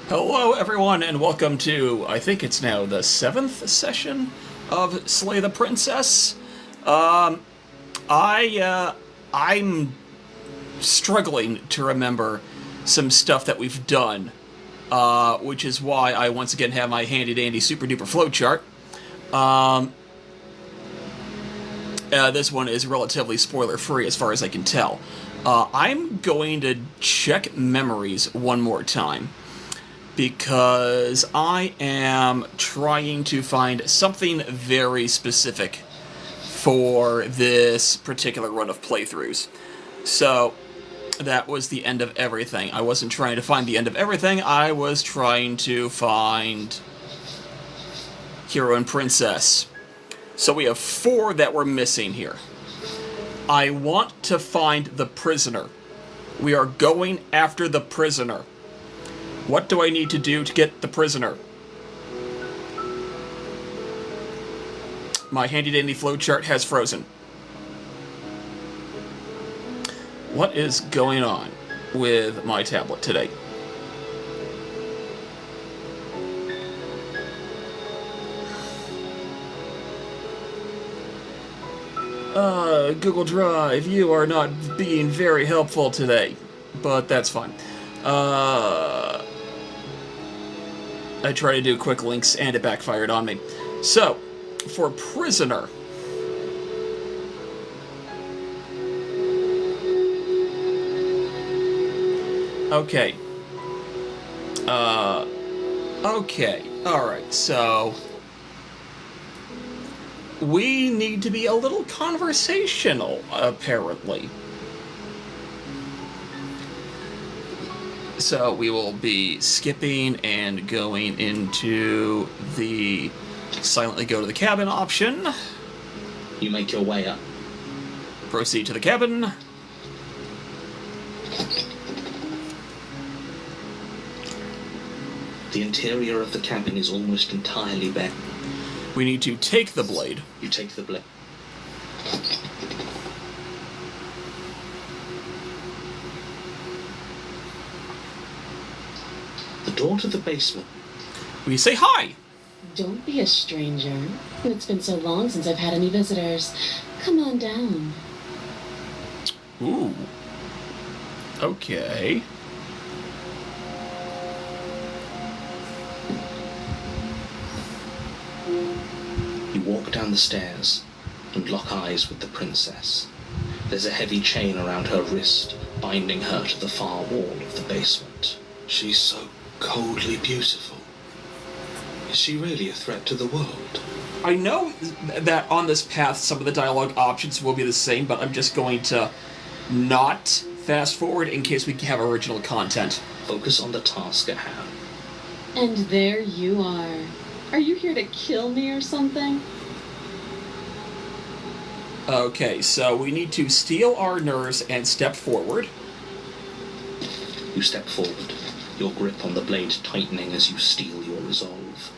Hello, everyone, and welcome to, I think it's now the 7th session of Slay the Princess. I'm struggling to remember some stuff that we've done, which is why I once again have my handy-dandy super-duper flowchart. This one is relatively spoiler-free as far as I can tell. I'm going to check memories one more time, because I am trying to find something very specific for this particular run of playthroughs. So, that was the end of everything. I wasn't trying to find the end of everything, I was trying to find Hero and Princess. So we have 4 that we're missing here. I want to find the prisoner. We are going after the prisoner. What do I need to do to get the prisoner? My handy-dandy flowchart has frozen. What is going on with my tablet today? Google Drive, you are not being very helpful today. But that's fine. I tried to do quick links and it backfired on me. So, for prisoner. Okay. Okay. Alright, so we need to be a little conversational, apparently. So we will be skipping and going into the silently go to the cabin option. You make your way up. Proceed to the cabin. The interior of the cabin is almost entirely bare. We need to take the blade. You take the blade. The door to the basement. We say hi. Don't be a stranger. It's been so long since I've had any visitors. Come on down. Ooh. Okay. You walk down the stairs and lock eyes with the princess. There's a heavy chain around her wrist, binding her to the far wall of the basement. She's so coldly beautiful. Is she really a threat to the world? I know that on this path some of the dialogue options will be the same, but I'm just going to not fast forward in case we have original content. Focus on the task at hand. And there you are. Are you here to kill me or something? Okay, so we need to steel our nerves and step forward. You step forward, your grip on the blade tightening as you steel your resolve.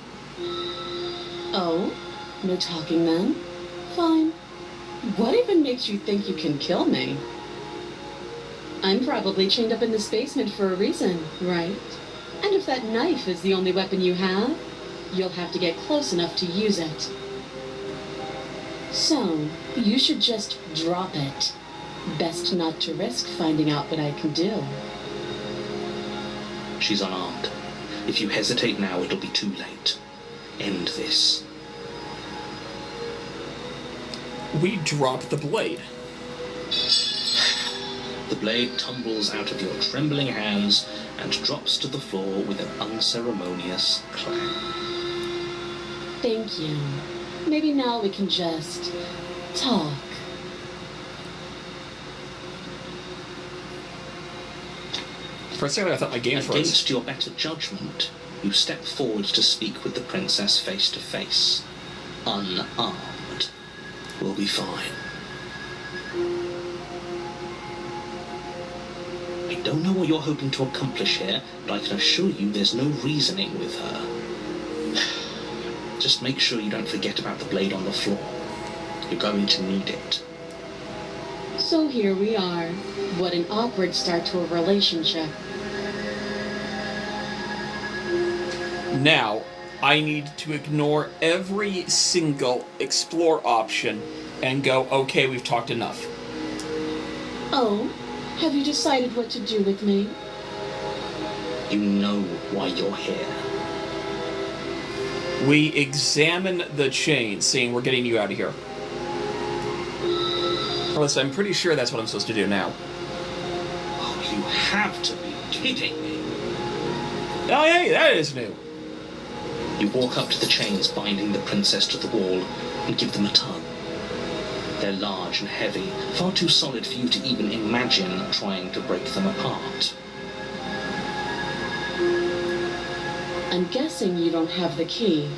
Oh? No talking then? Fine. What even makes you think you can kill me? I'm probably chained up in this basement for a reason, right? And if that knife is the only weapon you have, you'll have to get close enough to use it. So, you should just drop it. Best not to risk finding out what I can do. She's unarmed. If you hesitate now, it'll be too late. End this. We drop the blade. The blade tumbles out of your trembling hands and drops to the floor with an unceremonious clang. Thank you. Maybe now we can just talk. For a second I thought my game froze. Against your better judgment, you step forward to speak with the princess face to face. Unarmed. We'll be fine. I don't know what you're hoping to accomplish here, but I can assure you there's no reasoning with her. Just make sure you don't forget about the blade on the floor. You're going to need it. So here we are. What an awkward start to a relationship. Now, I need to ignore every single explore option and go, okay, we've talked enough. Oh, have you decided what to do with me? You know why you're here. We examine the chain, seeing we're getting you out of here. Listen, I'm pretty sure that's what I'm supposed to do now. Oh, you have to be kidding me. Oh, hey, that is new. You walk up to the chains binding the princess to the wall and give them a tug. They're large and heavy, far too solid for you to even imagine trying to break them apart. I'm guessing you don't have the key.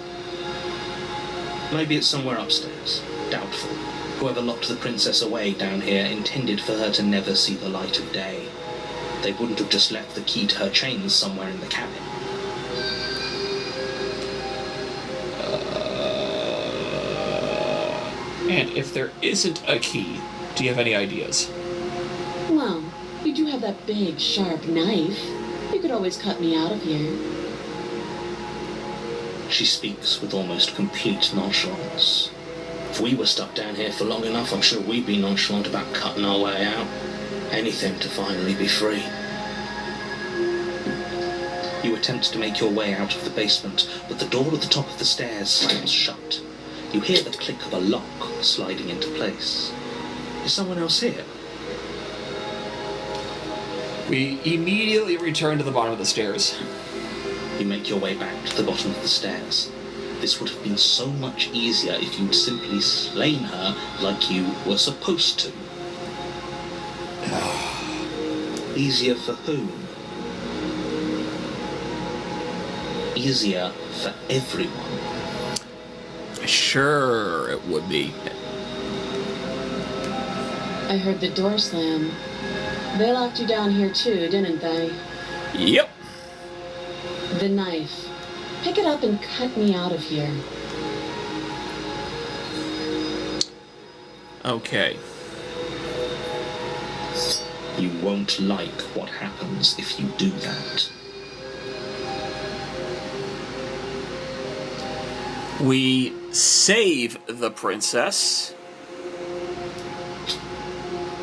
Maybe it's somewhere upstairs. Doubtful. Whoever locked the princess away down here intended for her to never see the light of day. They wouldn't have just left the key to her chains somewhere in the cabin. And if there isn't a key, do you have any ideas? Well, you do have that big, sharp knife. You could always cut me out of here. She speaks with almost complete nonchalance. If we were stuck down here for long enough, I'm sure we'd be nonchalant about cutting our way out. Anything to finally be free. You attempt to make your way out of the basement, but the door at the top of the stairs slams shut. You hear the click of a lock sliding into place. Is someone else here? We immediately return to the bottom of the stairs. You make your way back to the bottom of the stairs. This would have been so much easier if you'd simply slain her like you were supposed to. Easier for whom? Easier for everyone. Sure, it would be. I heard the door slam. They locked you down here too, didn't they? Yep. The knife. Pick it up and cut me out of here. Okay. You won't like what happens if you do that. We save the princess.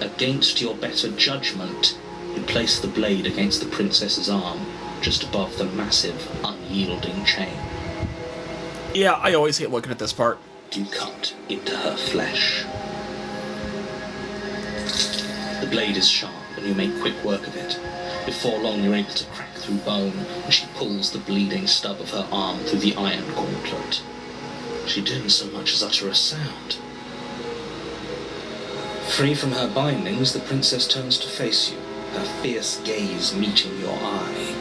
Against your better judgment, you place the blade against the princess's arm, just above the massive, unyielding chain. Yeah, I always hate looking at this part. You cut into her flesh. The blade is sharp, and you make quick work of it. Before long, you're able to crack through bone, and she pulls the bleeding stub of her arm through the iron gauntlet. She didn't so much as utter a sound. Free from her bindings, the princess turns to face you, her fierce gaze meeting your eye.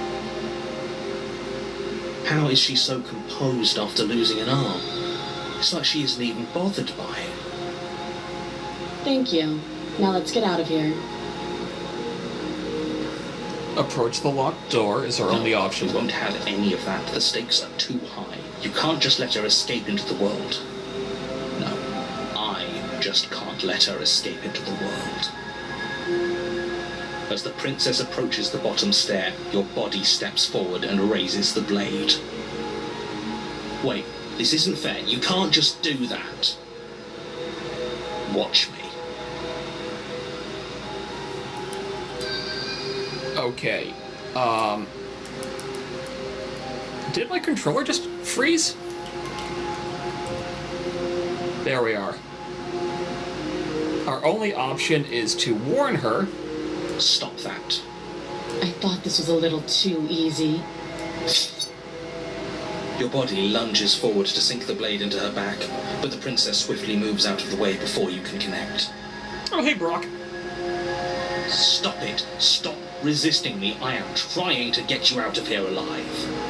How is she so composed after losing an arm? It's like she isn't even bothered by it. Thank you. Now let's get out of here. Approach the locked door is our only option. We won't have any of that. The stakes are too high. You can't just let her escape into the world. No, I just can't let her escape into the world. As the princess approaches the bottom stair, your body steps forward and raises the blade. Wait, this isn't fair. You can't just do that. Watch me. Okay. Did my controller just freeze? There we are. Our only option is to warn her. Stop that. I thought this was a little too easy. Your body lunges forward to sink the blade into her back, but the princess swiftly moves out of the way before you can connect. Oh, hey, Brock. Stop it. Stop resisting me. I am trying to get you out of here alive.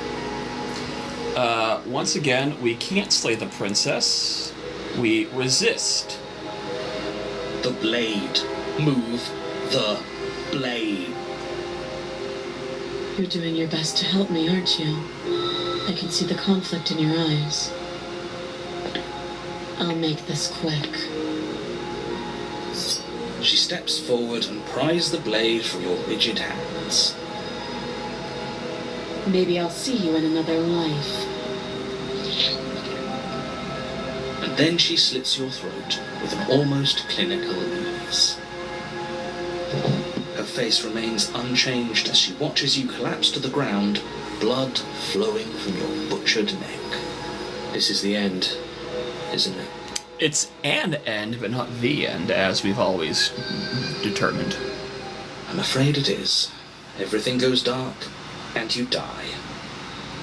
Once again, we can't slay the princess. We resist. The blade. Move the blade. You're doing your best to help me, aren't you? I can see the conflict in your eyes. I'll make this quick. She steps forward and pries the blade from your rigid hands. Maybe I'll see you in another life. And then she slits your throat with an almost clinical ease. Her face remains unchanged as she watches you collapse to the ground, blood flowing from your butchered neck. This is the end, isn't it? It's an end, but not the end, as we've always determined. I'm afraid it is. Everything goes dark, and you die.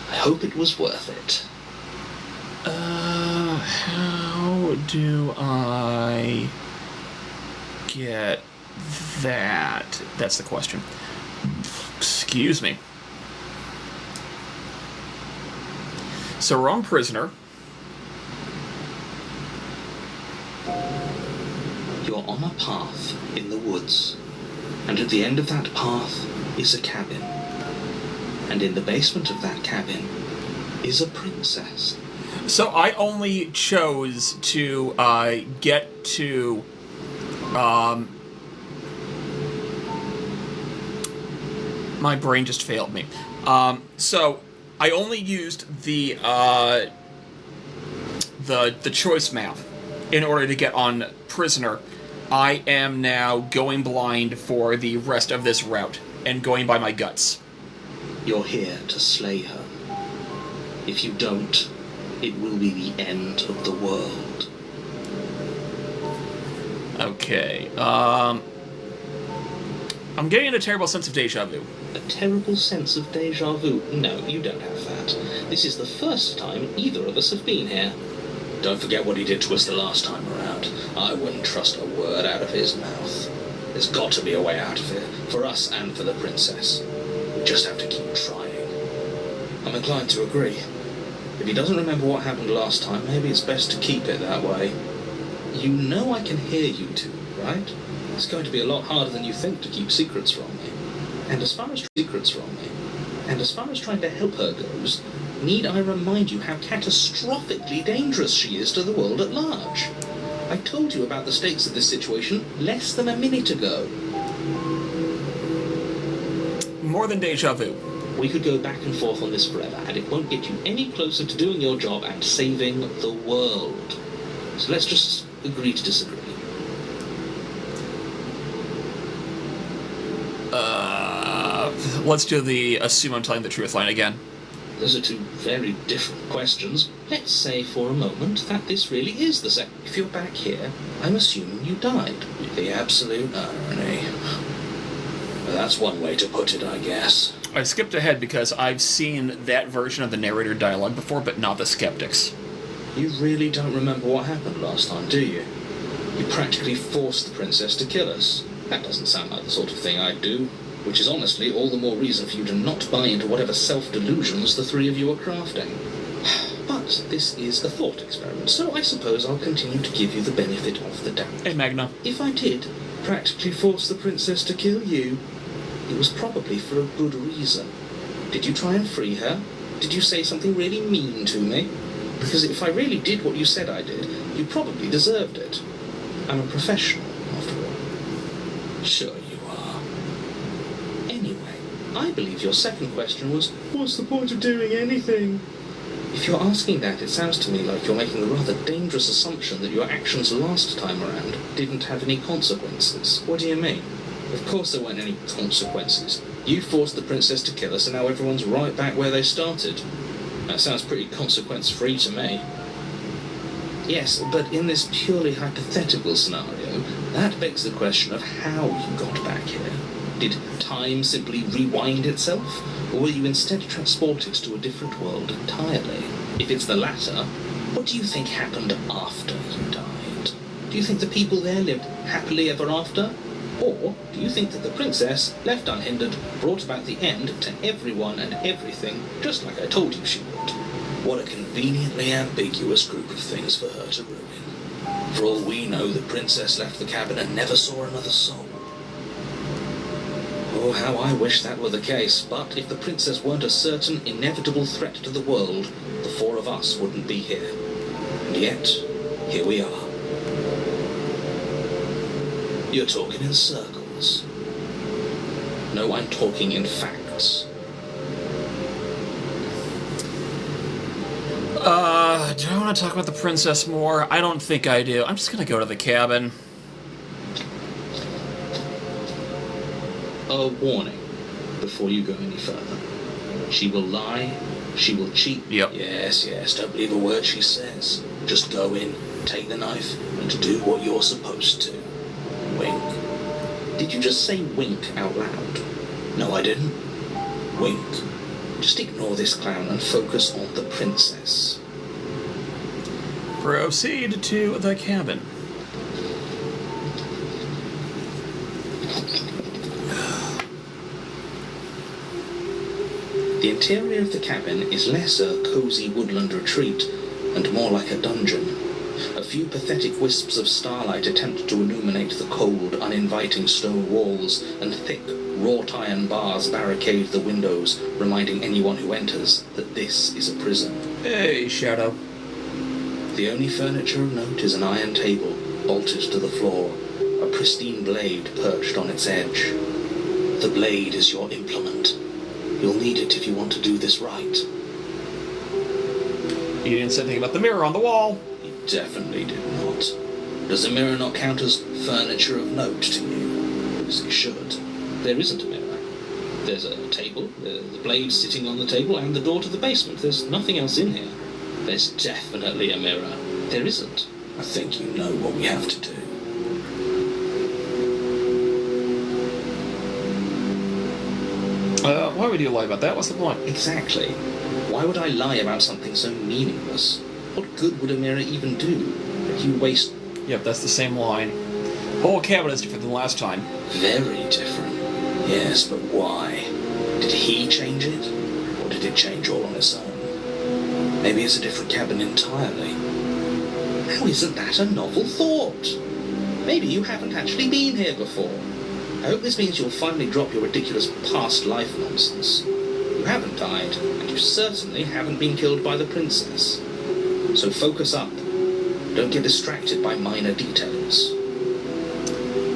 I hope it was worth it. How do I get that? That's the question. Excuse me. So we're on prisoner. You're on a path in the woods, and at the end of that path is a cabin. And in the basement of that cabin is a princess. So I only chose to get to my brain just failed me. So I only used the choice map in order to get on prisoner. I am now going blind for the rest of this route and going by my guts. You're here to slay her. If you don't, it will be the end of the world. Okay, I'm getting a terrible sense of deja vu. A terrible sense of deja vu? No, you don't have that. This is the first time either of us have been here. Don't forget what he did to us the last time around. I wouldn't trust a word out of his mouth. There's got to be a way out of here, for us and for the princess. We just have to keep trying. I'm inclined to agree. If he doesn't remember what happened last time, maybe it's best to keep it that way. You know I can hear you two, right? It's going to be a lot harder than you think to keep secrets from me. And as far as trying to help her goes, need I remind you how catastrophically dangerous she is to the world at large? I told you about the stakes of this situation less than a minute ago. More than deja vu. We could go back and forth on this forever, and it won't get you any closer to doing your job and saving the world. So let's just agree to disagree. Let's do the assume I'm telling the truth line again. Those are two very different questions. Let's say for a moment that this really is the second. If you're back here, I'm assuming you died. The absolute irony. Well, that's one way to put it, I guess. I skipped ahead because I've seen that version of the narrator dialogue before, but not the skeptics. You really don't remember what happened last time, do you? You practically forced the princess to kill us. That doesn't sound like the sort of thing I'd do. Which is honestly all the more reason for you to not buy into whatever self-delusions the three of you are crafting. But this is a thought experiment, so I suppose I'll continue to give you the benefit of the doubt. Hey, Magna. If I did practically force the princess to kill you, it was probably for a good reason. Did you try and free her? Did you say something really mean to me? Because if I really did what you said I did, you probably deserved it. I'm a professional, after all. Sure you are. Anyway, I believe your second question was, what's the point of doing anything? If you're asking that, it sounds to me like you're making the rather dangerous assumption that your actions last time around didn't have any consequences. What do you mean? Of course there weren't any consequences. You forced the princess to kill us and now everyone's right back where they started. That sounds pretty consequence-free to me. Yes, but in this purely hypothetical scenario, that begs the question of how you got back here. Did time simply rewind itself? Or were you instead transported to a different world entirely? If it's the latter, what do you think happened after you died? Do you think the people there lived happily ever after? Or do you think that the princess, left unhindered, brought about the end to everyone and everything, just like I told you she would? What a conveniently ambiguous group of things for her to ruin. For all we know, the princess left the cabin and never saw another soul. Oh, how I wish that were the case, but if the princess weren't a certain, inevitable threat to the world, the four of us wouldn't be here. And yet, here we are. You're talking in circles. No, I'm talking in facts. Do I want to talk about the princess more? I don't think I do. I'm just gonna go to the cabin. A warning before you go any further. She will lie, she will cheat. Yep. Yes, don't believe a word she says. Just go in, take the knife, and do what you're supposed to. Wink. Did you just say wink out loud? No, I didn't. Wink. Just ignore this clown and focus on the princess. Proceed to the cabin. The interior of the cabin is less a cosy woodland retreat and more like a dungeon. A few pathetic wisps of starlight attempt to illuminate the cold, uninviting stone walls, and thick, wrought iron bars barricade the windows, reminding anyone who enters that this is a prison. Hey, Shadow. The only furniture of note is an iron table, bolted to the floor, a pristine blade perched on its edge. The blade is your implement. You'll need it if you want to do this right. You didn't say anything about the mirror on the wall. He definitely did not. Does the mirror not count as furniture of note to you? Because it should. There isn't a mirror. There's a table, the blade sitting on the table, and the door to the basement. There's nothing else in here. There's definitely a mirror. There isn't. I think you know what we have to do. Why would you lie about that? What's the point? Exactly. Why would I lie about something so meaningless? What good would a mirror even do? If you waste... Yep, that's the same line. Whole cabin is different than last time. Very different. Yes, but why? Did he change it? Or did it change all on its own? Maybe it's a different cabin entirely. How isn't that a novel thought? Maybe you haven't actually been here before. I hope this means you'll finally drop your ridiculous past life nonsense. You haven't died, and you certainly haven't been killed by the princess. So focus up. Don't get distracted by minor details.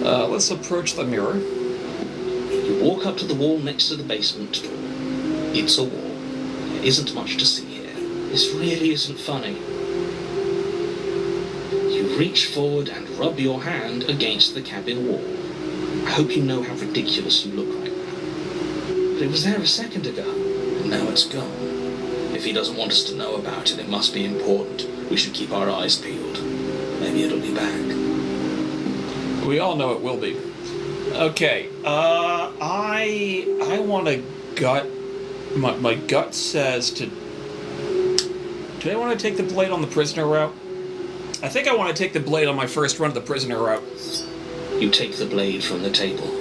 Let's approach the mirror. You walk up to the wall next to the basement door. It's a wall. There isn't much to see here. This really isn't funny. You reach forward and rub your hand against the cabin wall. I hope you know how ridiculous you look right now. But it was there a second ago, and now it's gone. If he doesn't want us to know about it, it must be important. We should keep our eyes peeled. Maybe it'll be back. We all know it will be. Okay, I want to gut... My gut says to... Do I want to take the blade on the prisoner route? I think I want to take the blade on my first run of the prisoner route. You take the blade from the table.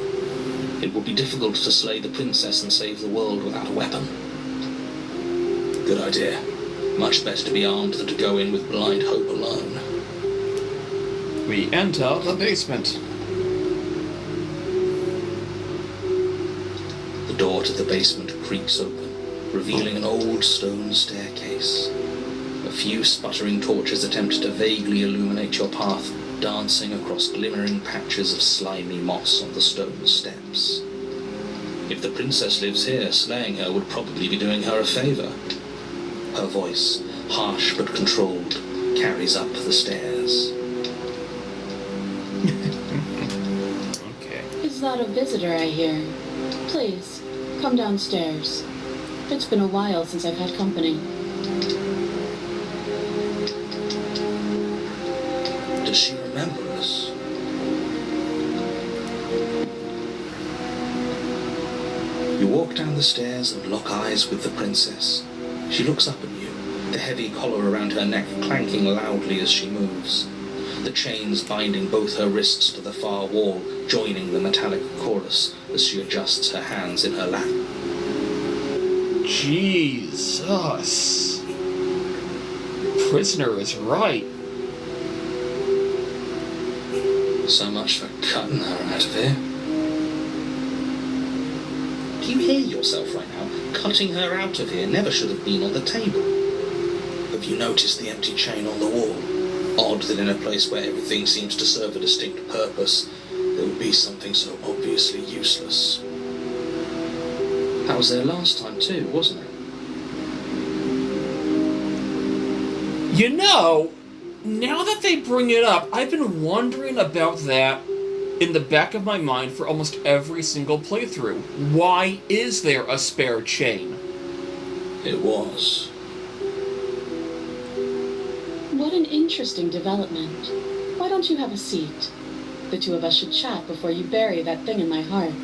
It will be difficult to slay the princess and save the world without a weapon. Good idea. Much better to be armed than to go in with blind hope alone. We enter the basement. The door to the basement creaks open, revealing an old stone staircase. A few sputtering torches attempt to vaguely illuminate your path, dancing across glimmering patches of slimy moss on the stone steps. If the princess lives here, slaying her would probably be doing her a favor. Her voice, harsh but controlled, carries up the stairs. Okay. Is that a visitor I hear? Please, come downstairs. It's been a while since I've had company. Does she remember us? You walk down the stairs and lock eyes with the princess. She looks up at you, the heavy collar around her neck clanking loudly as she moves. The chains binding both her wrists to the far wall, joining the metallic chorus as she adjusts her hands in her lap. Jesus. Prisoner is right. So much for cutting her out of here. Do you hear yourself right now? Cutting her out of here never should have been on the table. Have you noticed the empty chain on the wall? Odd that in a place where everything seems to serve a distinct purpose, there would be something so obviously useless. That was there last time too, wasn't it? You know, now that they bring it up, I've been wondering about that in the back of my mind for almost every single playthrough. Why is there a spare chain? It was. What an interesting development. Why don't you have a seat? The two of us should chat before you bury that thing in my heart.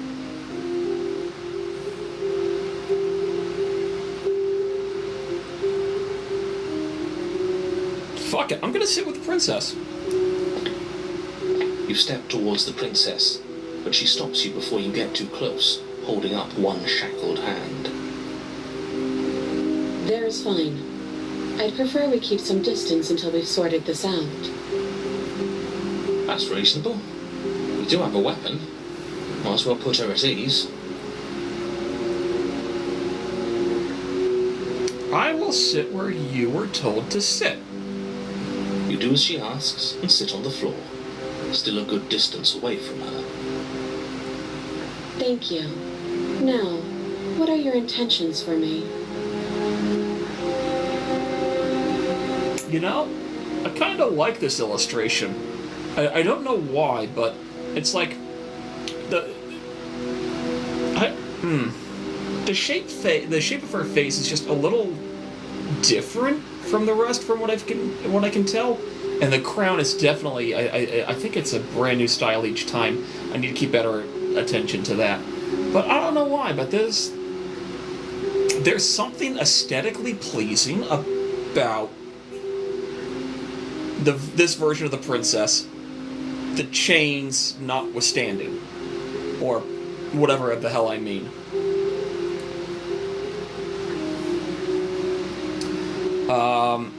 Fuck it, I'm gonna sit with the princess. You step towards the princess, but she stops you before you get too close, holding up one shackled hand. There is fine. I'd prefer we keep some distance until we've sorted this out. That's reasonable. We do have a weapon. Might as well put her at ease. I will sit where you were told to sit. You do as she asks and sit on the floor, still a good distance away from her. Thank you. Now, what are your intentions for me? You know, I kind of like this illustration. I don't know why, but it's like the shape of her face is just a little different from the rest, from what I can tell. And the crown is definitely, I think it's a brand new style each time. I need to keep better attention to that. But I don't know why, but there's something aesthetically pleasing about this version of the princess, the chains notwithstanding, or whatever the hell I mean.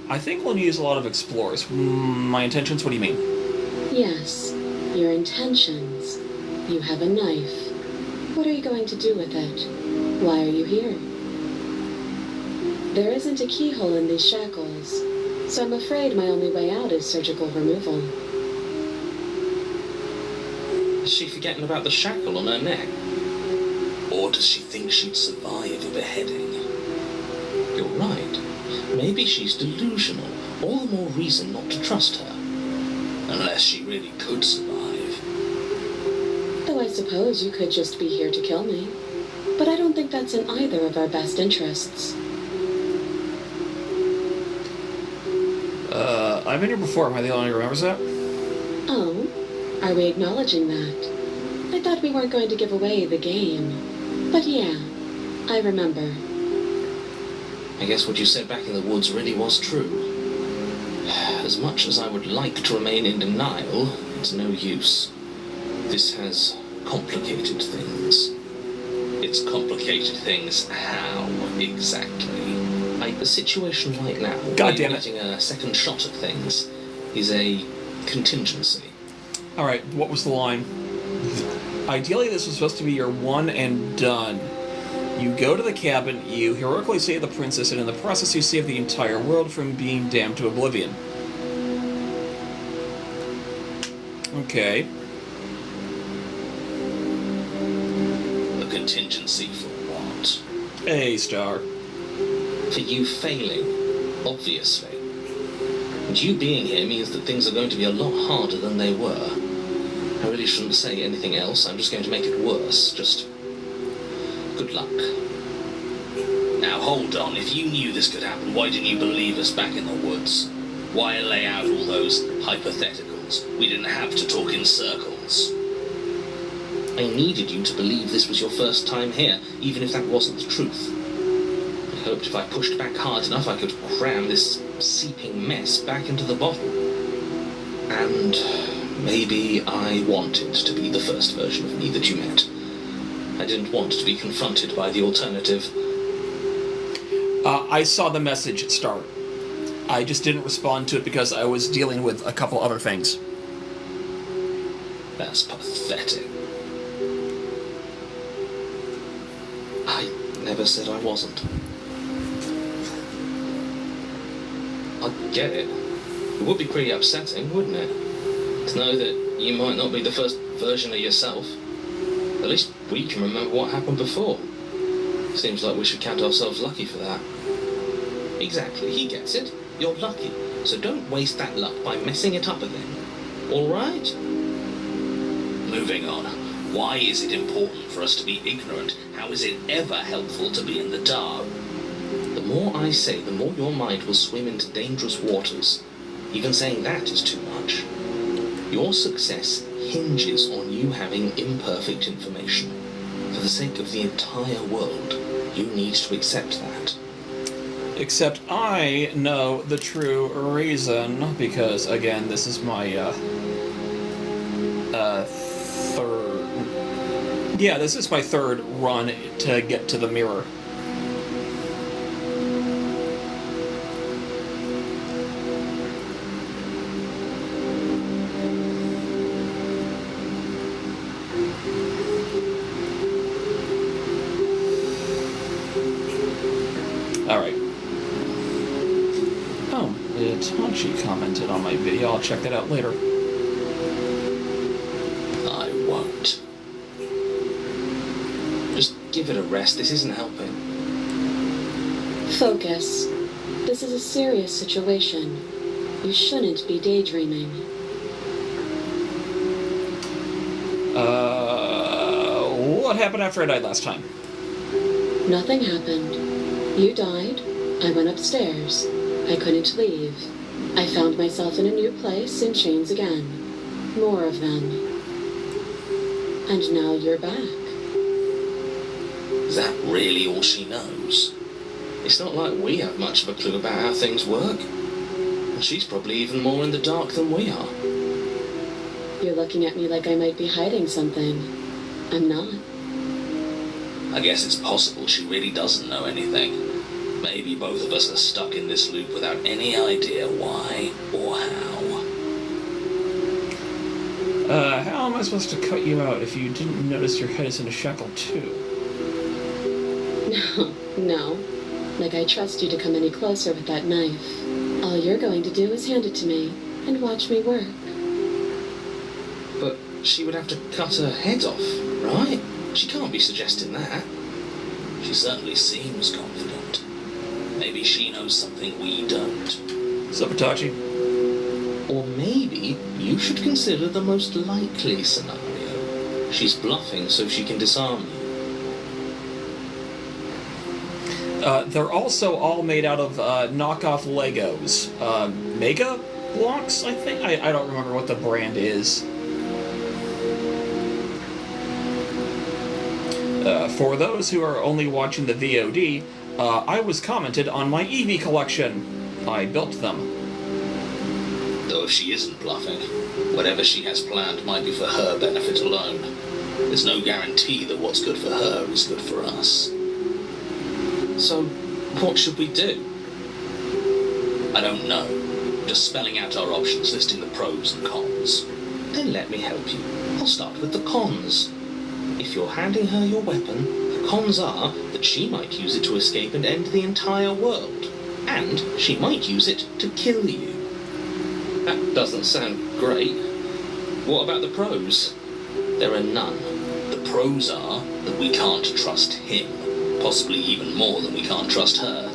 I think we'll use a lot of explorers. My intentions? What do you mean? Yes, your intentions. You have a knife. What are you going to do with it? Why are you here? There isn't a keyhole in these shackles, so I'm afraid my only way out is surgical removal. Is she forgetting about the shackle on her neck? Or does she think she'd survive a beheading? You're right. Maybe she's delusional. All the more reason not to trust her. Unless she really could survive. Though I suppose you could just be here to kill me. But I don't think that's in either of our best interests. I've been here before. Am I the only one who remembers that? Oh, are we acknowledging that? I thought we weren't going to give away the game. But yeah, I remember. I guess what you said back in the woods really was true. As much as I would like to remain in denial, it's no use. This has complicated things. It's complicated things how, exactly? Like the situation right now, God damn it. Getting a second shot at things is a contingency. Alright, what was the line? Ideally, this was supposed to be your one and done. You go to the cabin, you heroically save the princess, and in the process you save the entire world from being damned to oblivion. Okay. A contingency for what? A star. For you failing, obviously. And you being here means that things are going to be a lot harder than they were. I really shouldn't say anything else, I'm just going to make it worse. Just good luck. Now hold on, if you knew this could happen, why didn't you believe us back in the woods? Why lay out all those hypotheticals? We didn't have to talk in circles. I needed you to believe this was your first time here, even if that wasn't the truth. I hoped if I pushed back hard enough I could cram this seeping mess back into the bottle. And maybe I wanted to be the first version of me that you met. I didn't want to be confronted by the alternative. I saw the message start. I just didn't respond to it because I was dealing with a couple other things. That's pathetic. I never said I wasn't. I get it. It would be pretty upsetting, wouldn't it? To know that you might not be the first version of yourself. At least we can remember what happened before. Seems like we should count ourselves lucky for that. Exactly, he gets it. You're lucky, so don't waste that luck by messing it up again. All right? Moving on. Why is it important for us to be ignorant? How is it ever helpful to be in the dark? The more I say, the more your mind will swim into dangerous waters. Even saying that is too much. Your success hinges on you having imperfect information. For the sake of the entire world, you need to accept that. Except I know the true reason, because, again, this is my, third... Yeah, this is my third run to get to the mirror. Alright. Oh, Itachi commented on my video. I'll check that out later. I won't. Just give it a rest. This isn't helping. Focus. This is a serious situation. You shouldn't be daydreaming. What happened after I died last time? Nothing happened. You died. I went upstairs. I couldn't leave. I found myself in a new place in chains again. More of them. And now you're back. Is that really all she knows? It's not like we have much of a clue about how things work. And she's probably even more in the dark than we are. You're looking at me like I might be hiding something. I'm not. I guess it's possible she really doesn't know anything. Maybe both of us are stuck in this loop without any idea why or how. How am I supposed to cut you out if you didn't notice your head is in a shackle too? No. Like I trust you to come any closer with that knife. All you're going to do is hand it to me and watch me work. But she would have to cut her head off, right? She can't be suggesting that. She certainly seems confident. Maybe she knows something we don't. Sup, Itachi? Or maybe you should consider the most likely scenario. She's bluffing so she can disarm you. They're also all made out of knockoff Legos. Mega Blocks, I think? I don't remember what the brand is. For those who are only watching the VOD, I was commented on my Eevee collection. I built them. Though if she isn't bluffing, whatever she has planned might be for her benefit alone. There's no guarantee that what's good for her is good for us. So, what should we do? I don't know. Just spelling out our options, listing the pros and cons. Then let me help you. I'll start with the cons. If you're handing her your weapon, the cons are that she might use it to escape and end the entire world. And she might use it to kill you. That doesn't sound great. What about the pros? There are none. The pros are that we can't trust him. Possibly even more than we can't trust her.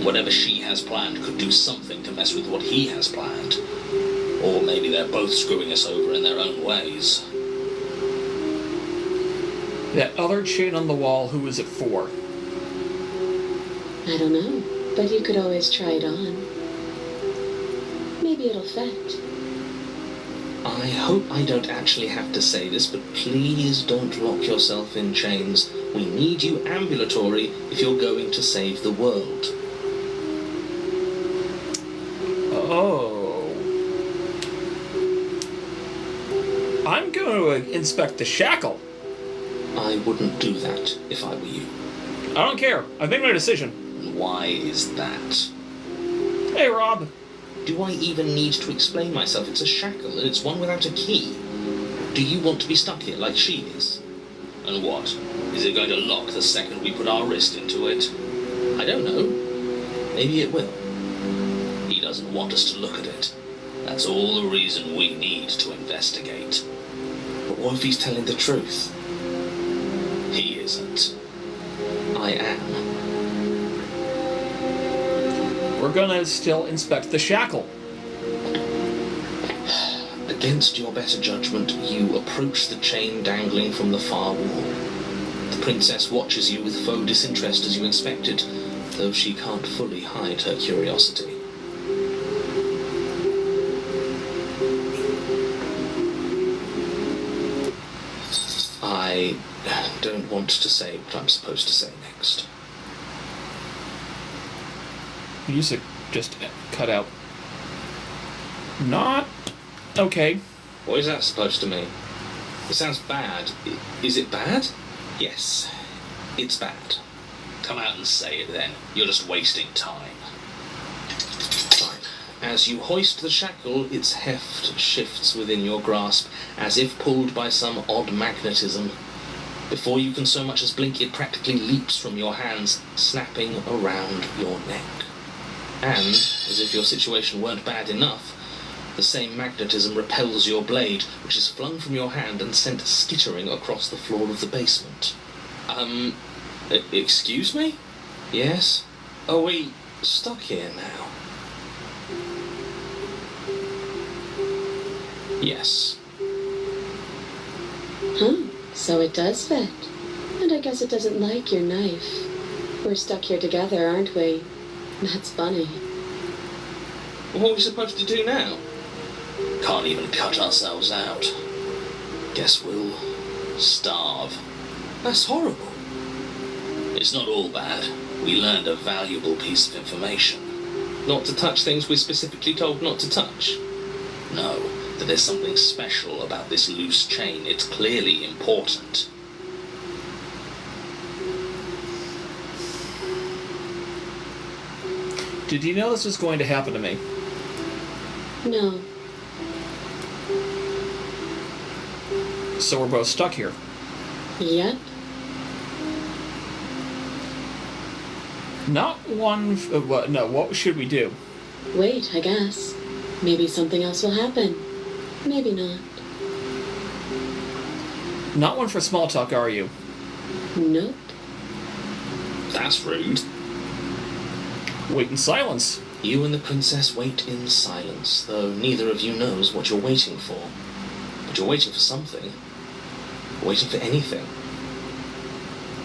Whatever she has planned could do something to mess with what he has planned. Or maybe they're both screwing us over in their own ways. That other chain on the wall, who is it for? I don't know, but you could always try it on. Maybe it'll fit. I hope I don't actually have to say this, but please don't lock yourself in chains. We need you ambulatory if you're going to save the world. Oh. I'm going to inspect the shackle. I wouldn't do that if I were you. I don't care. I've made my decision. And why is that? Hey, Rob. Do I even need to explain myself? It's a shackle, and it's one without a key. Do you want to be stuck here like she is? And what? Is it going to lock the second we put our wrist into it? I don't know. Maybe it will. He doesn't want us to look at it. That's all the reason we need to investigate. But what if he's telling the truth? He isn't. I am. we're gonna still inspect the shackle. Against your better judgment, you approach the chain dangling from the far wall. The princess watches you with faux disinterest as you inspect it, though she can't fully hide her curiosity. I don't want to say what I'm supposed to say next. Music just cut out. Not okay. What is that supposed to mean? It sounds bad. Is it bad? Yes, it's bad. Come out and say it then. You're just wasting time. Fine. As you hoist the shackle, its heft shifts within your grasp, as if pulled by some odd magnetism. Before you can so much as blink, it practically leaps from your hands, snapping around your neck. And, as if your situation weren't bad enough, the same magnetism repels your blade, which is flung from your hand and sent skittering across the floor of the basement. Excuse me? Yes? Are we stuck here now? Yes. Huh, so it does fit. And I guess it doesn't like your knife. We're stuck here together, aren't we? That's funny. What are we supposed to do now? Can't even cut ourselves out. Guess we'll starve. That's horrible. It's not all bad. We learned a valuable piece of information. Not to touch things we're specifically told not to touch. No, that there's something special about this loose chain. It's clearly important. Did you know this was going to happen to me? No. So we're both stuck here. Yep. Not one... what? No, what should we do? Wait, I guess. Maybe something else will happen. Maybe not. Not one for small talk, are you? Nope. That's rude. Wait in silence. You and the princess wait in silence, though neither of you knows what you're waiting for. But you're waiting for something. Waiting for anything.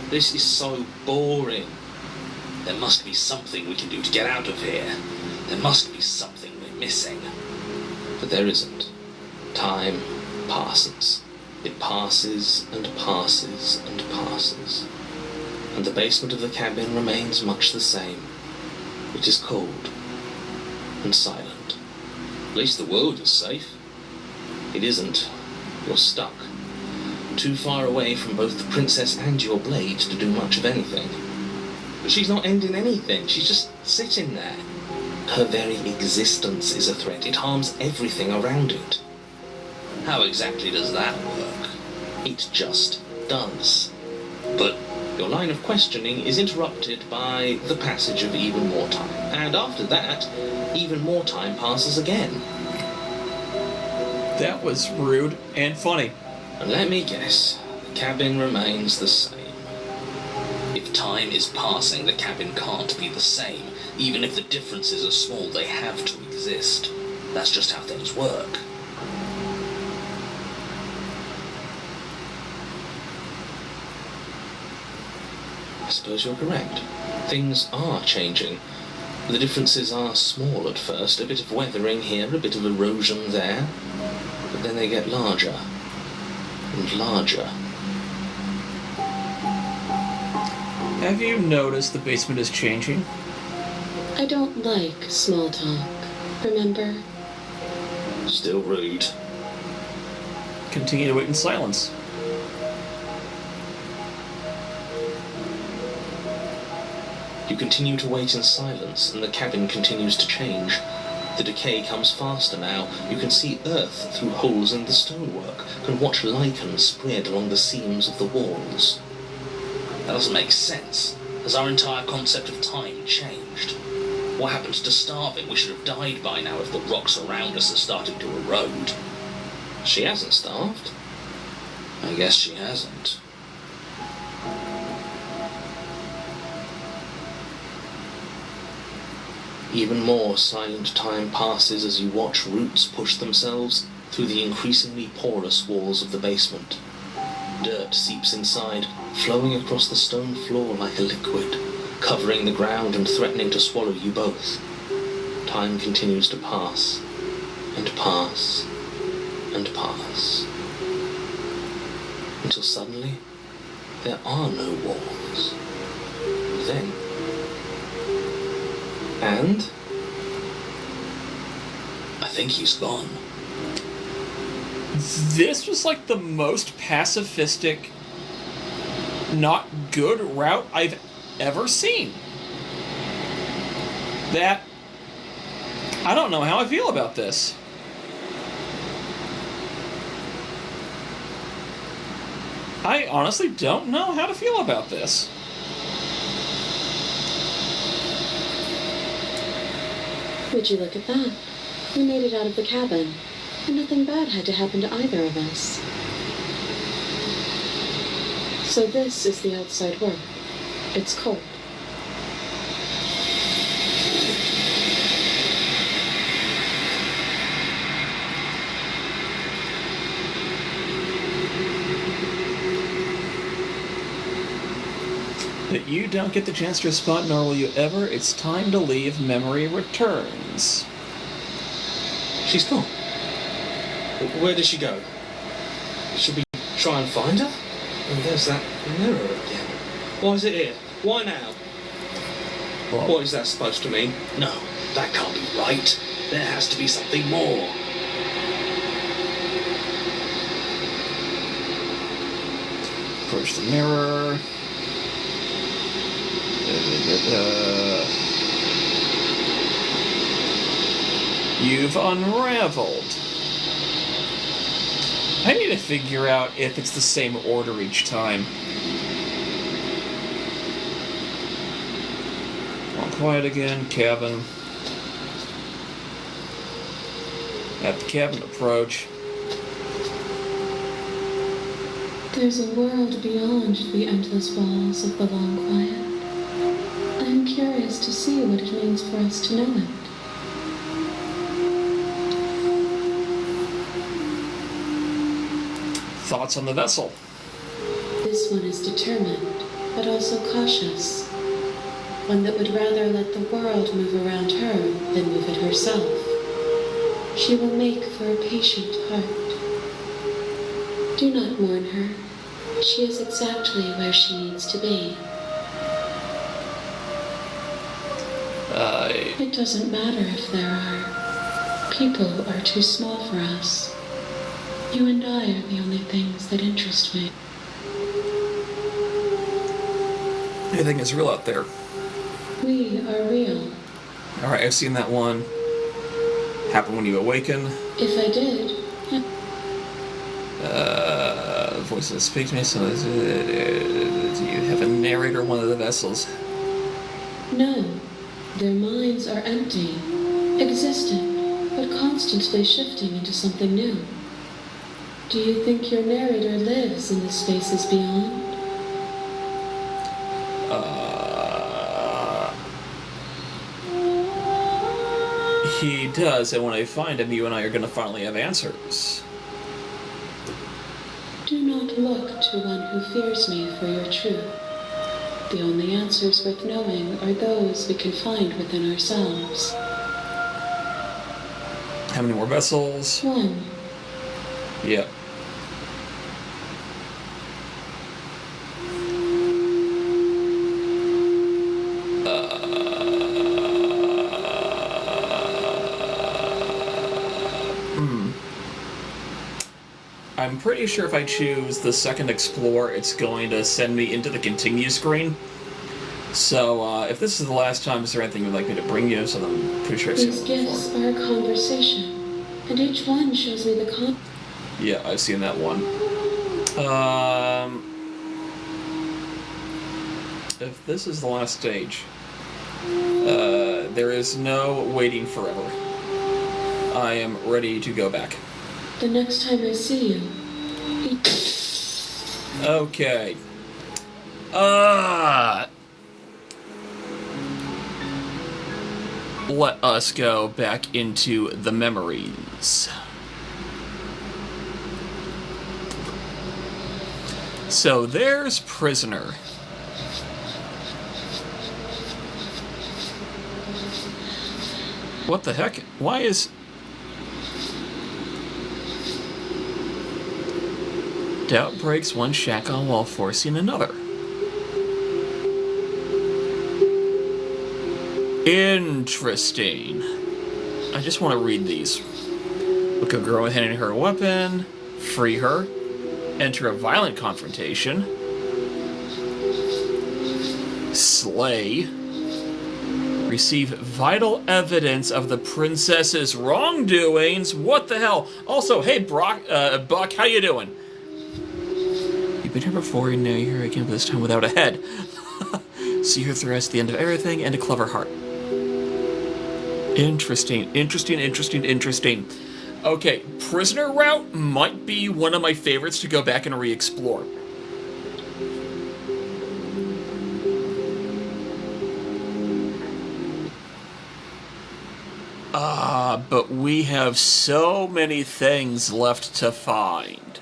This is so boring. There must be something we can do to get out of here. There must be something we're missing. But there isn't. Time passes. It passes and passes and passes. And the basement of the cabin remains much the same. It is cold and silent. At least the world is safe. It isn't. You're stuck. Too far away from both the princess and your blade to do much of anything. But she's not ending anything. She's just sitting there. Her very existence is a threat. It harms everything around it. How exactly does that work? It just does. But your line of questioning is interrupted by the passage of even more time. And after that, even more time passes again. That was rude and funny. And let me guess, the cabin remains the same. if time is passing, the cabin can't be the same. Even if the differences are small, they have to exist. That's just how things work. I suppose you're correct. Things are changing. The differences are small at first, a bit of weathering here, a bit of erosion there, but then they get larger and larger. Have you noticed the basement is changing? I don't like small talk, remember? Still rude. Continue to wait in silence. You continue to wait in silence, and the cabin continues to change. The decay comes faster now. You can see earth through holes in the stonework, can watch lichen spread along the seams of the walls. That doesn't make sense. Has our entire concept of time changed? What happened to starving? We should have died by now if the rocks around us are starting to erode. She hasn't starved. I guess she hasn't. Even more silent time passes as you watch roots push themselves through the increasingly porous walls of the basement. Dirt seeps inside, flowing across the stone floor like a liquid, covering the ground and threatening to swallow you both. Time continues to pass, and pass, and pass, until suddenly there are no walls. Then, and I think he's gone. This was like the most pacifistic, not good route I've ever seen. That, I don't know how I feel about this. I honestly don't know how to feel about this. Would you look at that? We made it out of the cabin, and nothing bad had to happen to either of us. So this is the outside world. It's cold. That you don't get the chance to respond, nor will you ever. It's time to leave. Memory returns. she's gone. Where did she go? Should we try and find her? And there's that mirror again. Why is it here? Why now? What is that supposed to mean? No, that can't be right. There has to be something more. Approach the mirror. You've unraveled. I need to figure out if it's the same order each time. All quiet again, cabin. At the cabin approach. There's a world beyond the endless walls of the long quiet. I'm curious to see what it means for us to know it. Thoughts on the vessel? This one is determined, but also cautious. One that would rather let the world move around her than move it herself. She will make for a patient heart. Do not mourn her. She is exactly where she needs to be. It doesn't matter if there are. People are too small for us. You and I are the only things that interest me. Anything is real out there. We are real. Alright, I've seen that one. Happen when you awaken. If I did, Voices that speak to me, so you have a narrator on one of the vessels. no. Their minds are empty, existent, but constantly shifting into something new. Do you think your narrator lives in the spaces beyond? He does, and when I find him, you and I are going to finally have answers. Do not look to one who fears me for your truth. The only answers worth knowing are those we can find within ourselves. How many more vessels? One. Yep. I'm pretty sure if I choose the second explore, it's going to send me into the continue screen. So, if this is the last time, is there anything you'd like me to bring you? So I'm pretty sure I've seen These it gifts before. are a conversation, and each one shows me the Yeah, I've seen that one. If this is the last stage, there is no waiting forever. I am ready to go back. The next time I see you, Okay. let us go back into the memories. So there's Prisoner. What the heck? Why is... Doubt breaks one shackle while forcing another. Interesting. I just want to read these. Look a girl with handing her a weapon. Free her. Enter a violent confrontation. Slay. Receive vital evidence of the princess's wrongdoings. What the hell? Also, hey, Buck, how you doing? You've been here before, and now you're here again, but this time without a head. See her through us, the end of everything, and a clever heart. Interesting. Okay, Prisoner route might be one of my favorites to go back and re-explore. But we have so many things left to find.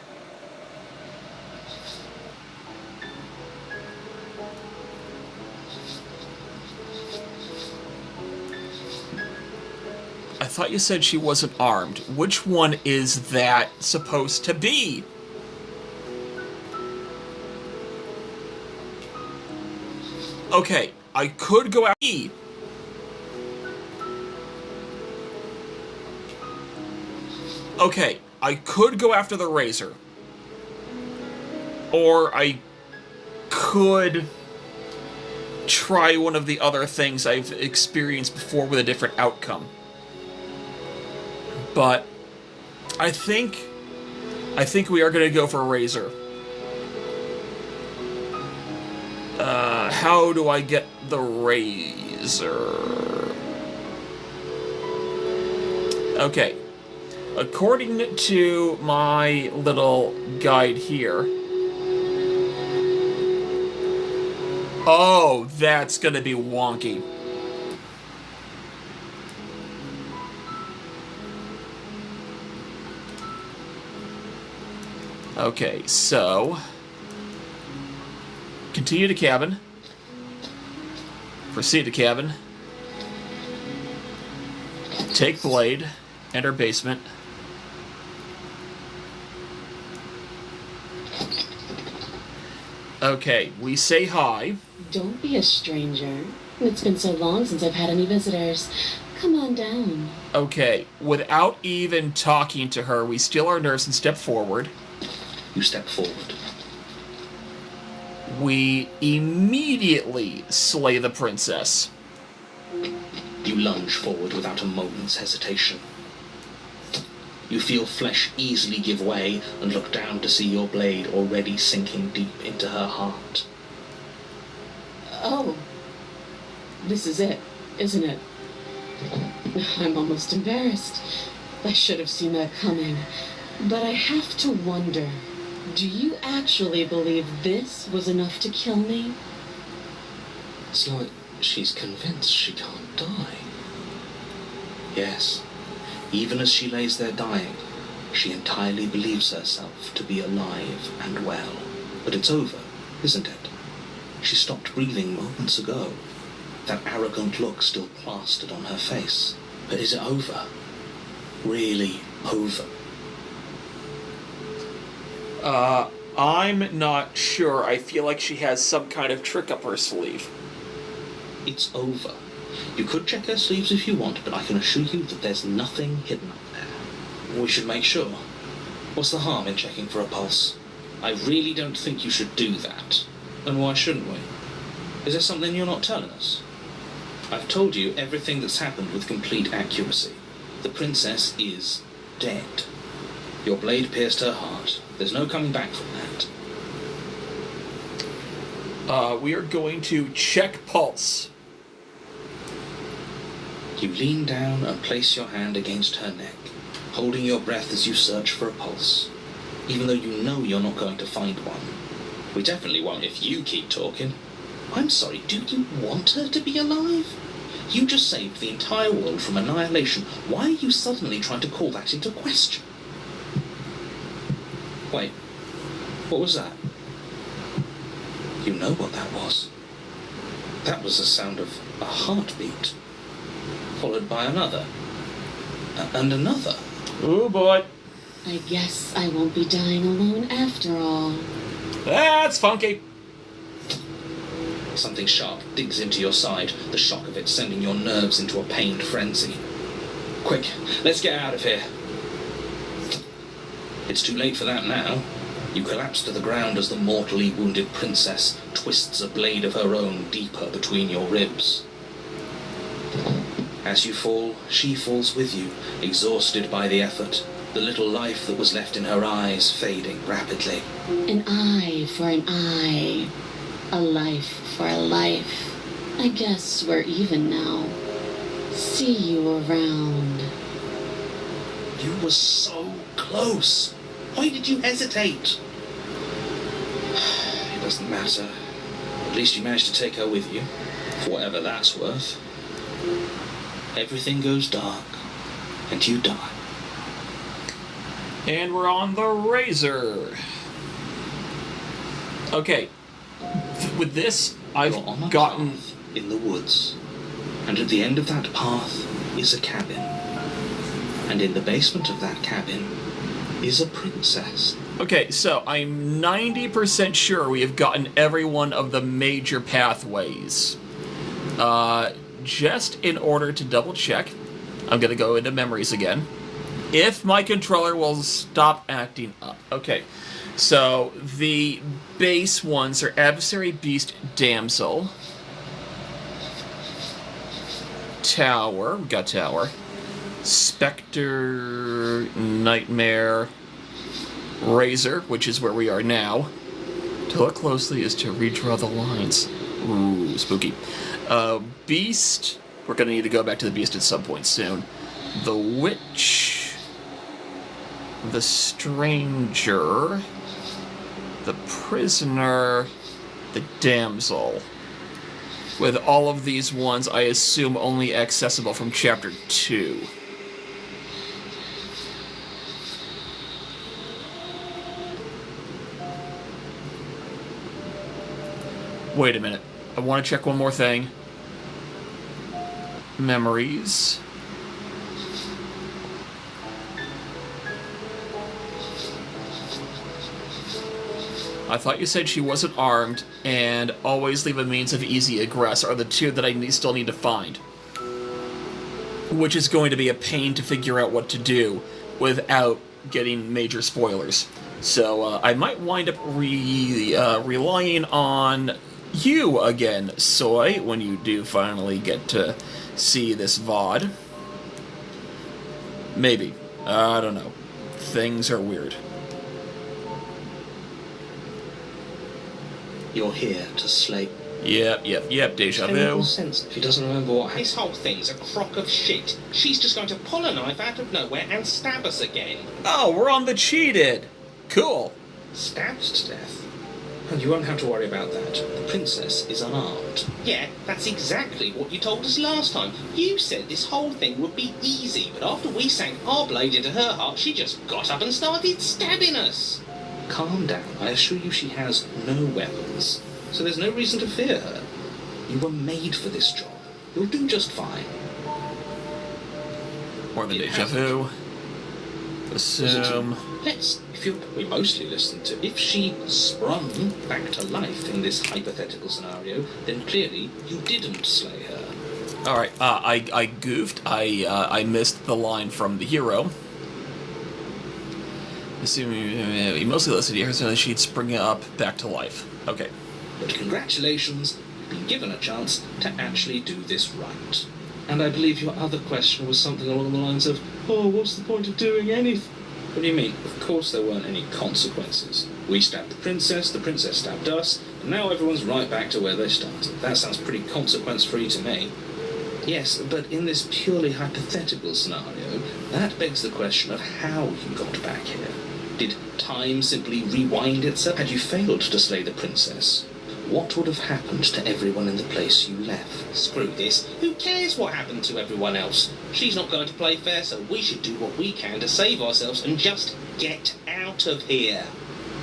I thought you said she wasn't armed. Which one is that supposed to be? Okay, I could go out. Okay, I could go after the razor. Or I could try one of the other things I've experienced before with a different outcome. But I think we are going to go for a razor. How do I get the razor? Okay. According to my little guide here... Oh, that's gonna be wonky. Okay, so... Continue to cabin. Proceed to cabin. Take blade. Enter basement. Okay, we say hi. Don't be a stranger. It's been so long since I've had any visitors. Come on down. Okay, without even talking to her, we steal our nerves and step forward. You step forward. We immediately slay the princess. You lunge forward without a moment's hesitation. You feel flesh easily give way and look down to see your blade already sinking deep into her heart. Oh. This is it, isn't it? I'm almost embarrassed. I should have seen that coming. But I have to wonder, do you actually believe this was enough to kill me? It's like she's convinced she can't die. Yes. Even as she lays there dying, she entirely believes herself to be alive and well. But it's over, isn't it? She stopped breathing moments ago. That arrogant look still plastered on her face. But is it over? Really over? I'm not sure. I feel like she has some kind of trick up her sleeve. It's over. You could check her sleeves if you want, but I can assure you that there's nothing hidden up there. We should make sure. What's the harm in checking for a pulse? I really don't think you should do that. And why shouldn't we? Is there something you're not telling us? I've told you everything that's happened with complete accuracy. The princess is dead. Your blade pierced her heart. There's no coming back from that. We are going to check pulse. You lean down and place your hand against her neck, holding your breath as you search for a pulse, even though you know you're not going to find one. We definitely won't if you keep talking. I'm sorry, do you want her to be alive? You just saved the entire world from annihilation. Why are you suddenly trying to call that into question? Wait, what was that? You know what that was. That was the sound of a heartbeat, followed by another, and another. Oh boy. I guess I won't be dying alone after all. That's funky. Something sharp digs into your side, the shock of it sending your nerves into a pained frenzy. Quick, let's get out of here. It's too late for that now. You collapse to the ground as the mortally wounded princess twists a blade of her own deeper between your ribs. As you fall, she falls with you, exhausted by the effort, the little life that was left in her eyes fading rapidly. An eye for an eye. A life for a life. I guess we're even now. See you around. You were so close. Why did you hesitate? It doesn't matter. At least you managed to take her with you, for whatever that's worth. Everything goes dark, and you die. And we're on the razor. Okay. With this, You're on a I've gotten... path in the woods, and at the end of that path is a cabin. And in the basement of that cabin is a princess. Okay, so I'm 90% sure we have gotten every one of the major pathways. Just in order to double check, I'm gonna go into memories again. If my controller will stop acting up. Okay, so the base ones are Adversary, Beast, Damsel. Tower, we got Tower. Spectre, Nightmare, Razor, which is where we are now. To look closely is to redraw the lines. Ooh, spooky. Beast, we're gonna need to go back to the Beast at some point soon. The Witch, the Stranger, the Prisoner, the Damsel. With all of these ones, I assume only accessible from Chapter 2. Wait a minute. I want to check one more thing. Memories. I thought you said she wasn't armed, and always leave a means of easy egress are the two that I still need to find. Which is going to be a pain to figure out what to do without getting major spoilers. So I might wind up relying on you again, Soy, when you do finally get to see this VOD. Maybe. I don't know. Things are weird. You're here to slay. Yep, deja Terrible vu. sense if he doesn't remember what happened. This whole thing's a crock of shit. She's just going to pull a knife out of nowhere and stab us again. Oh, we're on the cheated! Cool. Stabbed to death. And you won't have to worry about that. The princess is unarmed. Yeah, that's exactly what you told us last time. You said this whole thing would be easy, but after we sank our blade into her heart, she just got up and started stabbing us. Calm down. I assure you she has no weapons. So there's no reason to fear her. You were made for this job. You'll do just fine. More than It deja vu. Assume. We mostly listened to. If she sprung back to life in this hypothetical scenario, then clearly you didn't slay her. Alright, I goofed. I missed the line from the hero. Assuming we mostly listened to her, so she'd spring up back to life. Okay. But congratulations, you've been given a chance to actually do this right. And I believe your other question was something along the lines of, oh, what's the point of doing anything? What do you mean? Of course there weren't any consequences. We stabbed the princess stabbed us, and now everyone's right back to where they started. That sounds pretty consequence-free to me. Yes, but in this purely hypothetical scenario, that begs the question of how you got back here. Did time simply rewind itself? Had you failed to slay the princess? what would have happened to everyone in the place you left? Screw this. Who cares what happened to everyone else? She's not going to play fair, so we should do what we can to save ourselves and just get out of here.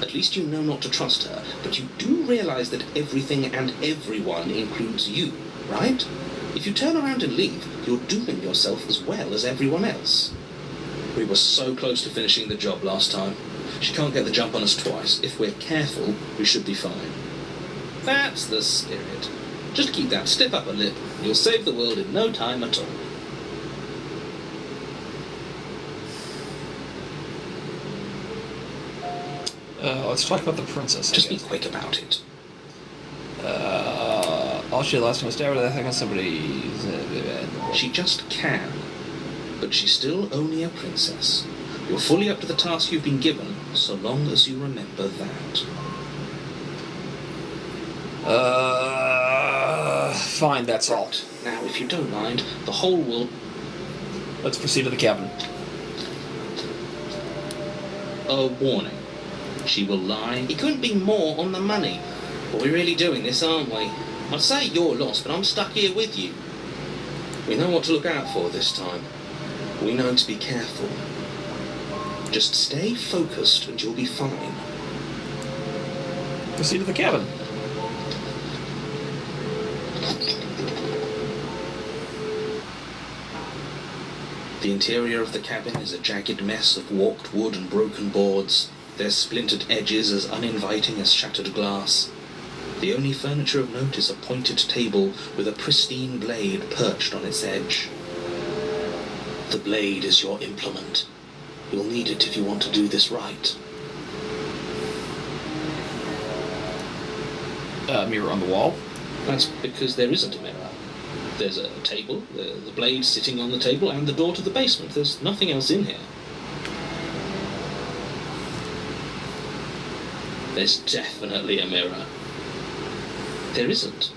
At least you know not to trust her, but you do realise that everything and everyone includes you, right? If you turn around and leave, you're dooming yourself as well as everyone else. We were so close to finishing the job last time. She can't get the jump on us twice. If we're careful, we should be fine. That's the spirit. Just keep that stiff upper lip. You'll save the world in no time at all. Let's talk about the princess. Just be quick about it. All she last time was stabbed with, I think, somebody. She just can. But she's still only a princess. You're fully up to the task you've been given, so long as you remember that. Fine, that's all. Now, if you don't mind, the whole world... Let's proceed to the cabin. A warning. She will lie. It couldn't be more on the money. But we're really doing this, aren't we? I'd say you're lost, but I'm stuck here with you. We know what to look out for this time. We know to be careful. Just stay focused and you'll be fine. Proceed to the cabin. The interior of the cabin is a jagged mess of warped wood and broken boards, their splintered edges as uninviting as shattered glass. The only furniture of note is a pointed table with a pristine blade perched on its edge. The blade is your implement. You'll need it if you want to do this right. Mirror on the wall. That's because there isn't a mirror. There's a table, the blade sitting on the table, and the door to the basement. There's nothing else in here. There's definitely a mirror. There isn't.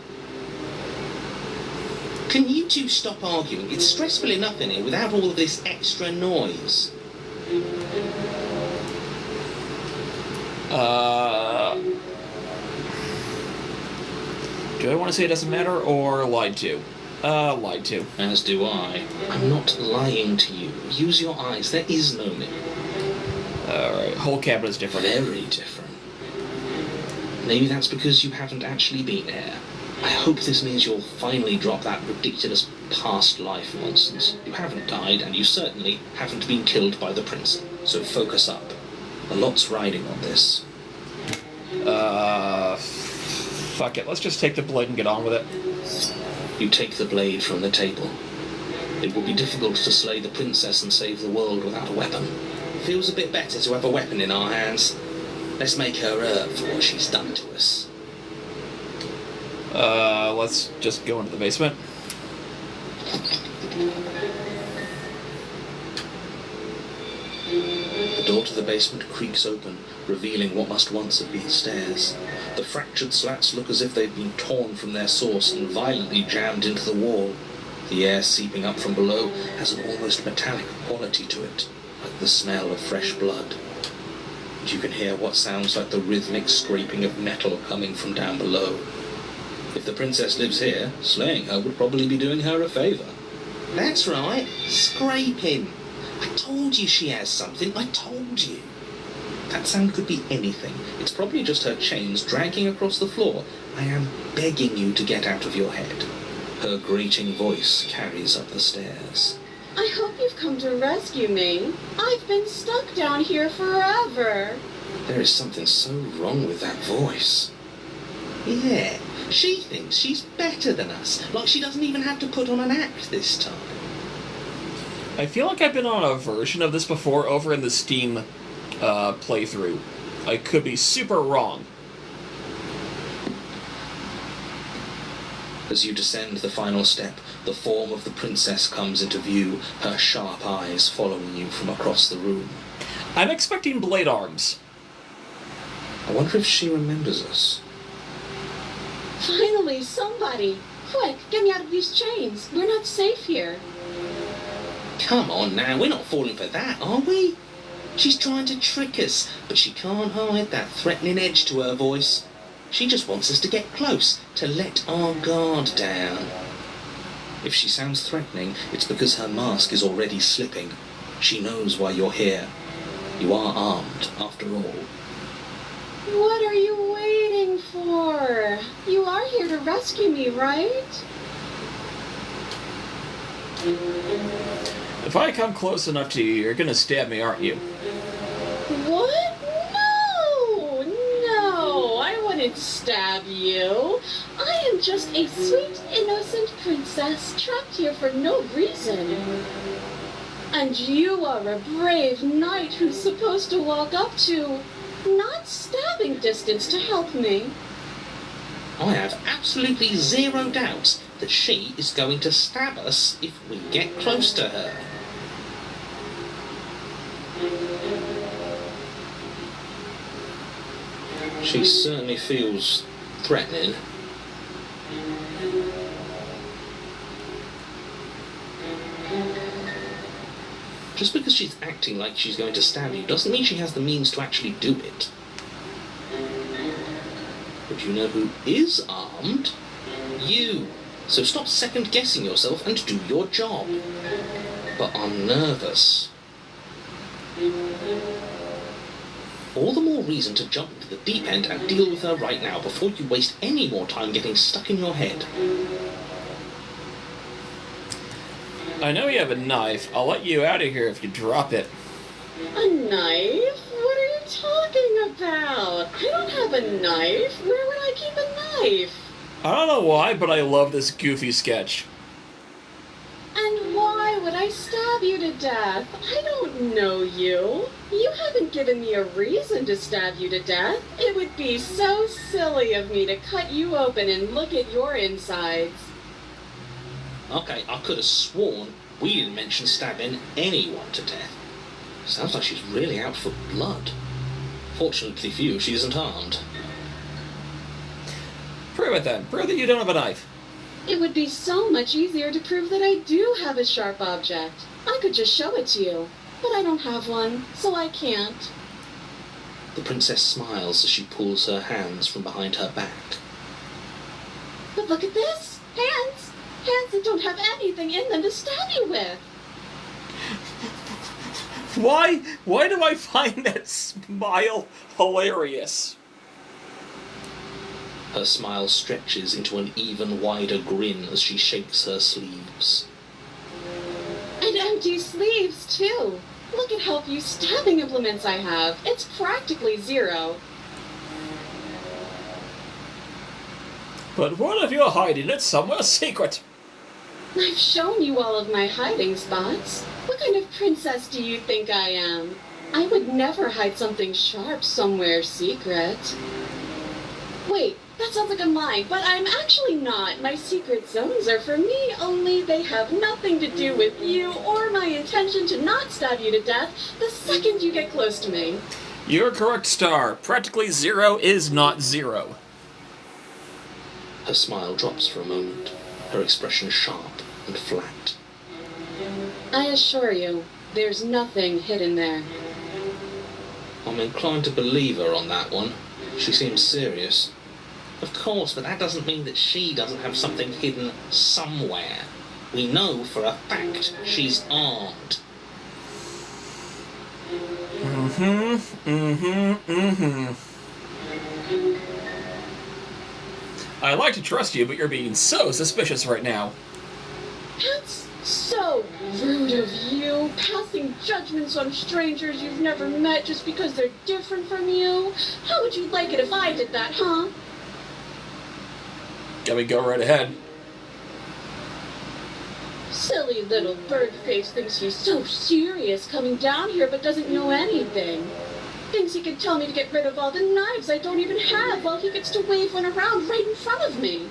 Can you two stop arguing? It's stressful enough in here without all of this extra noise. Do I want to say it doesn't matter or lied to? Lied to. As do I. I'm not lying to you. Use your eyes. There is no mirror. Alright, whole cabin is different. Very different. Maybe that's because you haven't actually been here. I hope this means you'll finally drop that ridiculous past life nonsense. You haven't died, and you certainly haven't been killed by the prince. So focus up. A lot's riding on this. Fuck it. Let's just take the blade and get on with it. You take the blade from the table. It will be difficult to slay the princess and save the world without a weapon. Feels a bit better to have a weapon in our hands. Let's make her hurt for what she's done to us. Let's just go into the basement. The door to the basement creaks open, revealing what must once have been stairs. The fractured slats look as if they've been torn from their source and violently jammed into the wall. The air seeping up from below has an almost metallic quality to it, like the smell of fresh blood. And you can hear what sounds like the rhythmic scraping of metal coming from down below. If the princess lives here, slaying her would probably be doing her a favour. That's right. Scraping. I told you she has something. I told you. That sound could be anything. It's probably just her chains dragging across the floor. I am begging you to get out of your head. Her grating voice carries up the stairs. I hope you've come to rescue me. I've been stuck down here forever. There is something so wrong with that voice. Yeah, she thinks she's better than us. Like she doesn't even have to put on an act this time. I feel like I've been on a version of this before over in the Steam playthrough. I could be super wrong. As you descend the final step, the form of the princess comes into view, her sharp eyes following you from across the room. I'm expecting blade arms. I wonder if she remembers us. Finally, somebody! Quick, get me out of these chains. We're not safe here. Come on now, we're not falling for that, are we? She's trying to trick us, but she can't hide that threatening edge to her voice. She just wants us to get close, to let our guard down. If she sounds threatening, it's because her mask is already slipping. She knows why you're here. You are armed, after all. What are you waiting for? You are here to rescue me, right? If I come close enough to you, you're gonna stab me, aren't you? What? No, I wouldn't stab you. I am just a sweet, innocent princess trapped here for no reason. And you are a brave knight who's supposed to walk up to, not stabbing distance to help me. I have absolutely zero doubts that she is going to stab us if we get close to her. She certainly feels threatening. Just because she's acting like she's going to stab you doesn't mean she has the means to actually do it. But you know who is armed? You. So stop second-guessing yourself and do your job. But I'm nervous. All the more reason to jump into the deep end and deal with her right now before you waste any more time getting stuck in your head. I know you have a knife. I'll let you out of here if you drop it. A knife? What are you talking about? I don't have a knife. Where would I keep a knife? I don't know why, but I love this goofy sketch. And why would I stab you to death? I don't know you. You haven't given me a reason to stab you to death. It would be so silly of me to cut you open and look at your insides. Okay, I could have sworn we didn't mention stabbing anyone to death. Sounds like she's really out for blood. Fortunately for you, she isn't armed. Prove it then. Prove that you don't have a knife. It would be so much easier to prove that I do have a sharp object. I could just show it to you, but I don't have one, so I can't. The princess smiles as she pulls her hands from behind her back. But look at this! Hands! Hands that don't have anything in them to stab you with! Why do I find that smile hilarious? Her smile stretches into an even wider grin as she shakes her sleeves. And empty sleeves, too! Look at how few stabbing implements I have. It's practically zero. But what if you're hiding it somewhere secret? I've shown you all of my hiding spots. What kind of princess do you think I am? I would never hide something sharp somewhere secret. Wait, that sounds like I'm lying, but I'm actually not. My secret zones are for me, only they have nothing to do with you or my intention to not stab you to death the second you get close to me. You're correct, Star. Practically zero is not zero. Her smile drops for a moment, her expression sharp and flat. I assure you, there's nothing hidden there. I'm inclined to believe her on that one. She seems serious. Of course, but that doesn't mean that she doesn't have something hidden somewhere. We know for a fact she's armed. I like to trust you, but you're being so suspicious right now. That's so rude of you, passing judgments on strangers you've never met just because they're different from you. How would you like it if I did that, huh? Can we go right ahead? Silly little bird face thinks he's so serious coming down here but doesn't know anything. Thinks he can tell me to get rid of all the knives I don't even have while he gets to wave one around right in front of me.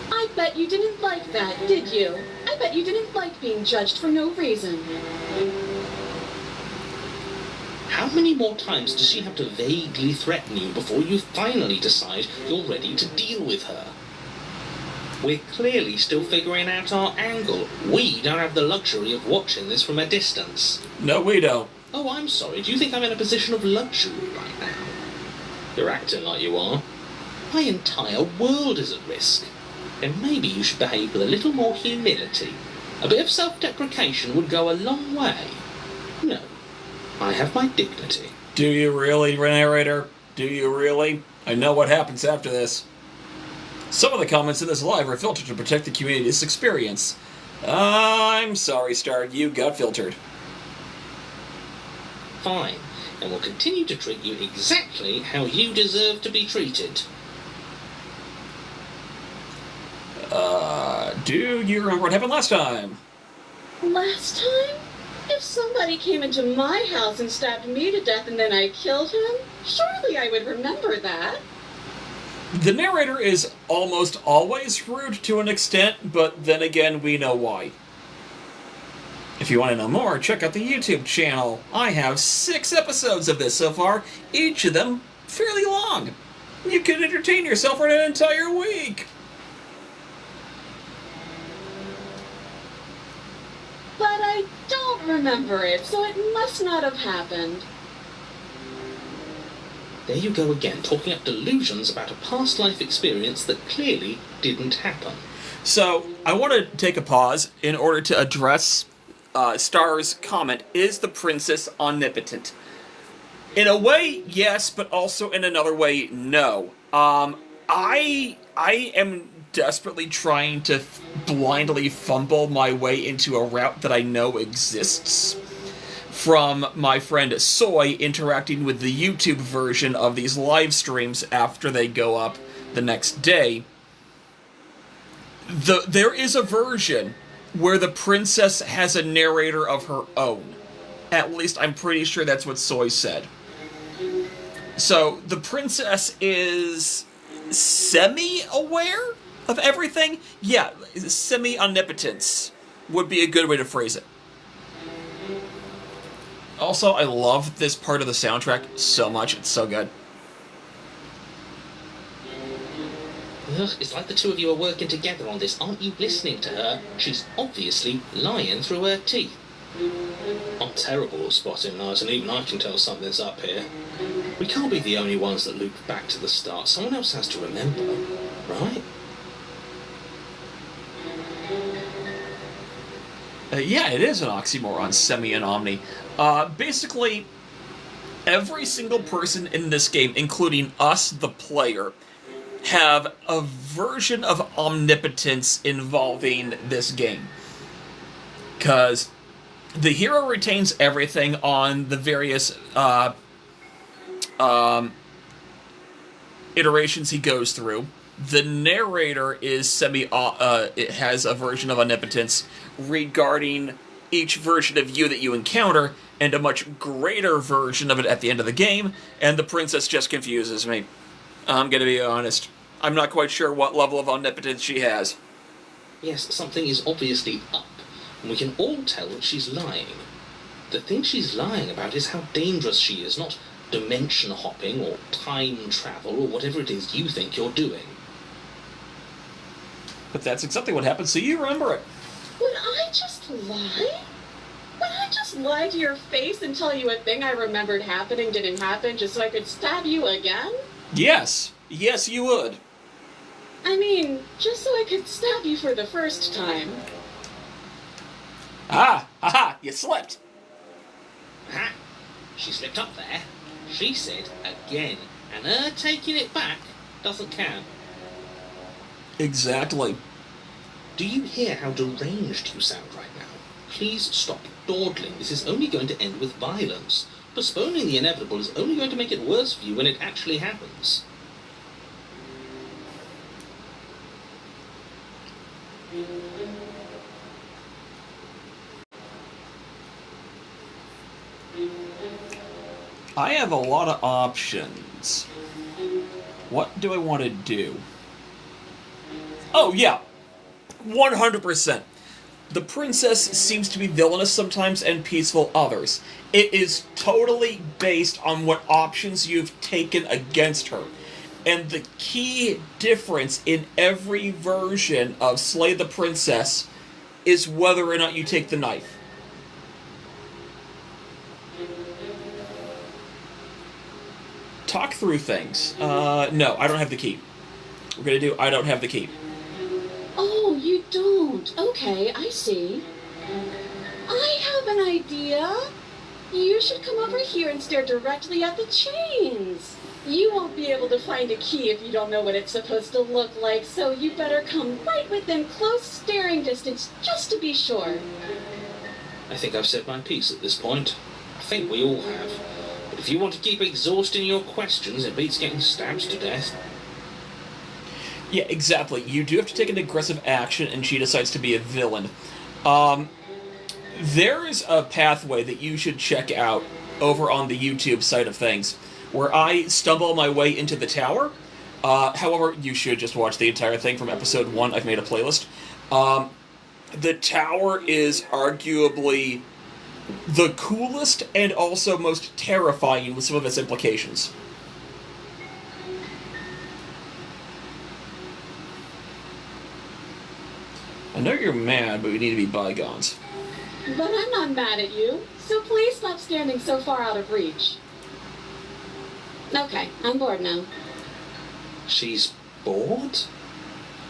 I bet you didn't like that, did you? I bet you didn't like being judged for no reason. How many more times does she have to vaguely threaten you before you finally decide you're ready to deal with her? We're clearly still figuring out our angle. We don't have the luxury of watching this from a distance. No, we don't. Oh, I'm sorry. Do you think I'm in a position of luxury right now? You're acting like you are. My entire world is at risk. And maybe you should behave with a little more humility. A bit of self-deprecation would go a long way. No, I have my dignity. Do you really, narrator? Do you really? I know what happens after this. Some of the comments in this live are filtered to protect the community's experience. I'm sorry, Star, you got filtered. Fine, and we'll continue to treat you exactly how you deserve to be treated. Do you remember what happened last time? Last time? If somebody came into my house and stabbed me to death and then I killed him, surely I would remember that. The narrator is almost always rude to an extent, but then again, we know why. If you want to know more, check out the YouTube channel. I have 6 episodes of this so far, each of them fairly long. You can entertain yourself for an entire week. But I don't remember it, so it must not have happened. There you go again, talking up delusions about a past life experience that clearly didn't happen. So, I want to take a pause in order to address Star's comment, is the princess omnipotent? In a way, yes, but also in another way, no. I am desperately trying to blindly fumble my way into a route that I know exists from my friend Soy interacting with the YouTube version of these live streams after they go up the next day. There is a version where the princess has a narrator of her own. At least I'm pretty sure that's what Soy said. So, the princess is semi-aware of everything? Yeah, semi-omnipotence would be a good way to phrase it. Also, I love this part of the soundtrack so much. It's so good. Ugh, it's like the two of you are working together on this. Aren't you listening to her? She's obviously lying through her teeth. I'm terrible at spotting lies, and even I can tell something's up here. We can't be the only ones that loop back to the start. Someone else has to remember, right? Yeah, it is an oxymoron, semi and omni. Basically, every single person in this game, including us, the player, have a version of omnipotence involving this game. Because the hero retains everything on the various iterations he goes through. The narrator is it has a version of omnipotence regarding each version of you that you encounter, and a much greater version of it at the end of the game, and the princess just confuses me. I'm gonna be honest. I'm not quite sure what level of omnipotence she has. Yes, something is obviously up, and we can all tell that she's lying. The thing she's lying about is how dangerous she is, not dimension hopping or time travel or whatever it is you think you're doing. But that's exactly what happened, so you remember it. Would I just lie? Would I just lie to your face and tell you a thing I remembered happening didn't happen just so I could stab you again? Yes. Yes, you would. I mean, just so I could stab you for the first time. Ah! Aha! You slipped! Ha! She slipped up there. She said again, and her taking it back doesn't count. Exactly. Do you hear how deranged you sound right now? Please stop dawdling. This is only going to end with violence. Postponing the inevitable is only going to make it worse for you when it actually happens. I have a lot of options. What do I want to do? Oh, yeah. 100%. The princess seems to be villainous sometimes and peaceful others. It is totally based on what options you've taken against her. And the key difference in every version of Slay the Princess is whether or not you take the knife. talk through things. No, I don't have the key. We're gonna do I don't have the key. Oh, you don't? Okay, I see. I have an idea. You should come over here and stare directly at the chains. You won't be able to find a key if you don't know what it's supposed to look like, so you better come right within close staring distance just to be sure. I think I've said my piece at this point. I think we all have. But if you want to keep exhausting your questions, it beats getting stabbed to death. Yeah, exactly. You do have to take an aggressive action, and she decides to be a villain. There is a pathway that you should check out over on the YouTube side of things, where I stumble my way into the tower. However, you should just watch the entire thing from episode 1. I've made a playlist. The tower is arguably the coolest and also most terrifying with some of its implications. I know you're mad, but we need to be bygones. But I'm not mad at you, so please stop standing so far out of reach. Okay, I'm bored now. She's bored?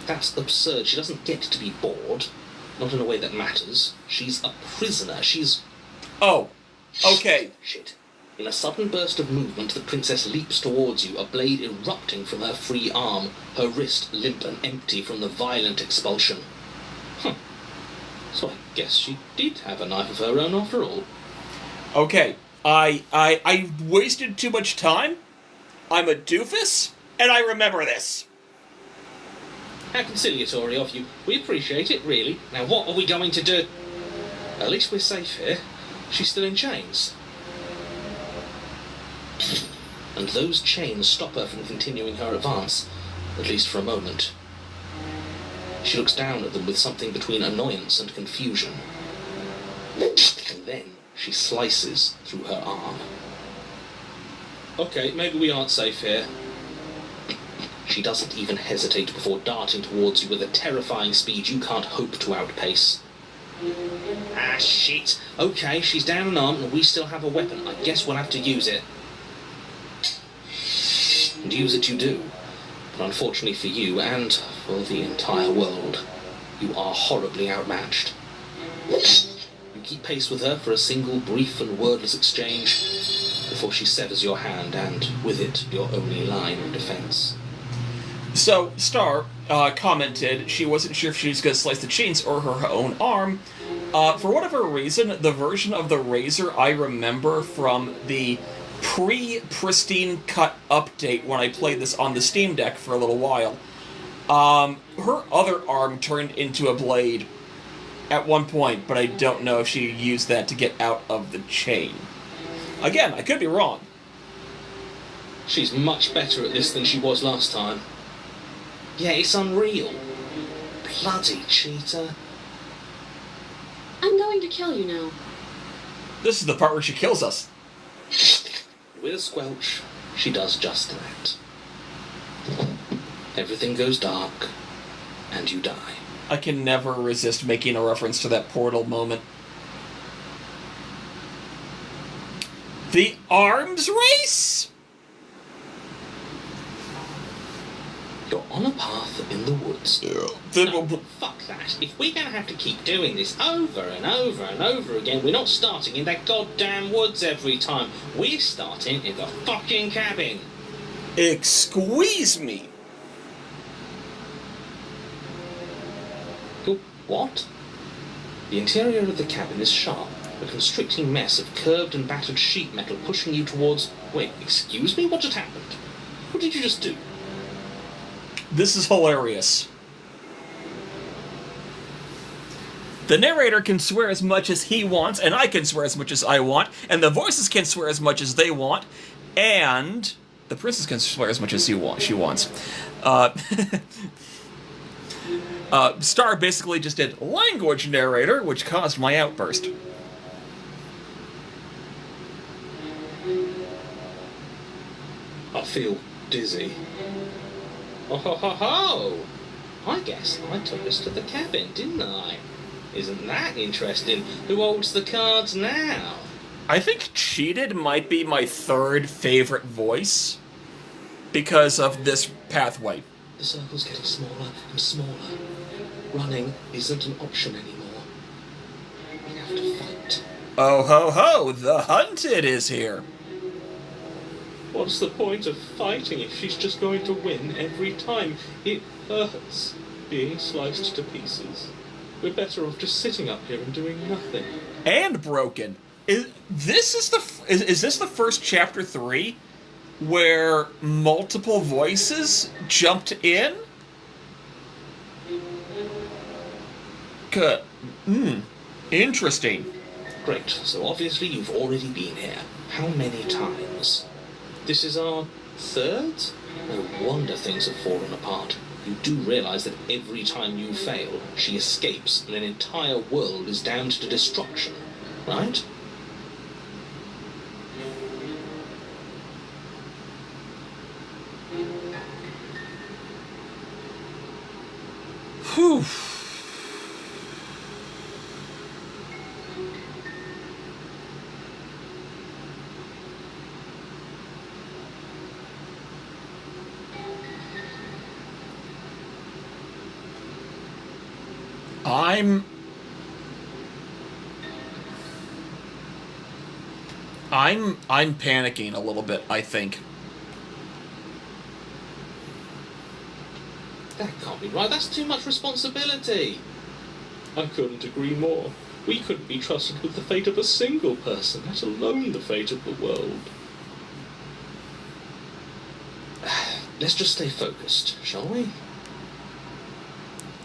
That's absurd. She doesn't get to be bored. Not in a way that matters. She's a prisoner. She's... Oh, okay. Shit. In a sudden burst of movement, the princess leaps towards you, a blade erupting from her free arm, her wrist limp and empty from the violent expulsion. So I guess she did have a knife of her own after all. Okay, I wasted too much time. I'm a doofus, and I remember this. How conciliatory of you. We appreciate it, really. Now what are we going to do? At least we're safe here. She's still in chains. And those chains stop her from continuing her advance, at least for a moment. She looks down at them with something between annoyance and confusion. And then she slices through her arm. Okay, maybe we aren't safe here. She doesn't even hesitate before darting towards you with a terrifying speed you can't hope to outpace. Ah, shit. Okay, she's down an arm and we still have a weapon. I guess we'll have to use it. And use it you do. But unfortunately for you, and for the entire world, you are horribly outmatched. You keep pace with her for a single brief and wordless exchange before she severs your hand and, with it, your only line of defense. So, Star commented she wasn't sure if she was going to slice the chains or her own arm. For whatever reason, the version of the razor I remember from the pre-pristine cut update when I played this on the Steam Deck for a little while, her other arm turned into a blade at one point, but I don't know if she used that to get out of the chain. Again, I could be wrong. She's much better at this than she was last time. Yeah, it's unreal. Bloody cheater. I'm going to kill you now. This is the part where she kills us. With a squelch, she does just that. Everything goes dark, and you die. I can never resist making a reference to that Portal moment. The arms race? You're on a path in the woods. Yeah. Fuck that. If we're gonna have to keep doing this over and over and over again, we're not starting in that goddamn woods every time. We're starting in the fucking cabin. Squeeze me. What? The interior of the cabin is sharp, a constricting mess of curved and battered sheet metal pushing you towards... Wait, excuse me? What just happened? What did you just do? This is hilarious. The narrator can swear as much as he wants, and I can swear as much as I want, and the voices can swear as much as they want, and the princess can swear as much as she wants. Star basically just did language narrator, which caused my outburst. I feel dizzy. Oh ho ho ho! I guess I took us to the cabin, didn't I? Isn't that interesting? Who holds the cards now? I think Cheated might be my third favorite voice. because of this pathway. The circle's getting smaller and smaller. Running isn't an option anymore. We have to fight. Oh ho ho! The hunted is here. What's the point of fighting if she's just going to win every time? It hurts being sliced to pieces. We're better off just sitting up here and doing nothing. And broken. Is this the first chapter 3 where multiple voices jumped in? Interesting. Great, so obviously you've already been here. How many times? This is our third? No wonder things have fallen apart. You do realize that every time you fail, she escapes and an entire world is damned to destruction, right? Whew. I'm panicking a little bit, I think. That can't be right. That's too much responsibility. I couldn't agree more. We couldn't be trusted with the fate of a single person, let alone the fate of the world. Let's just stay focused, shall we?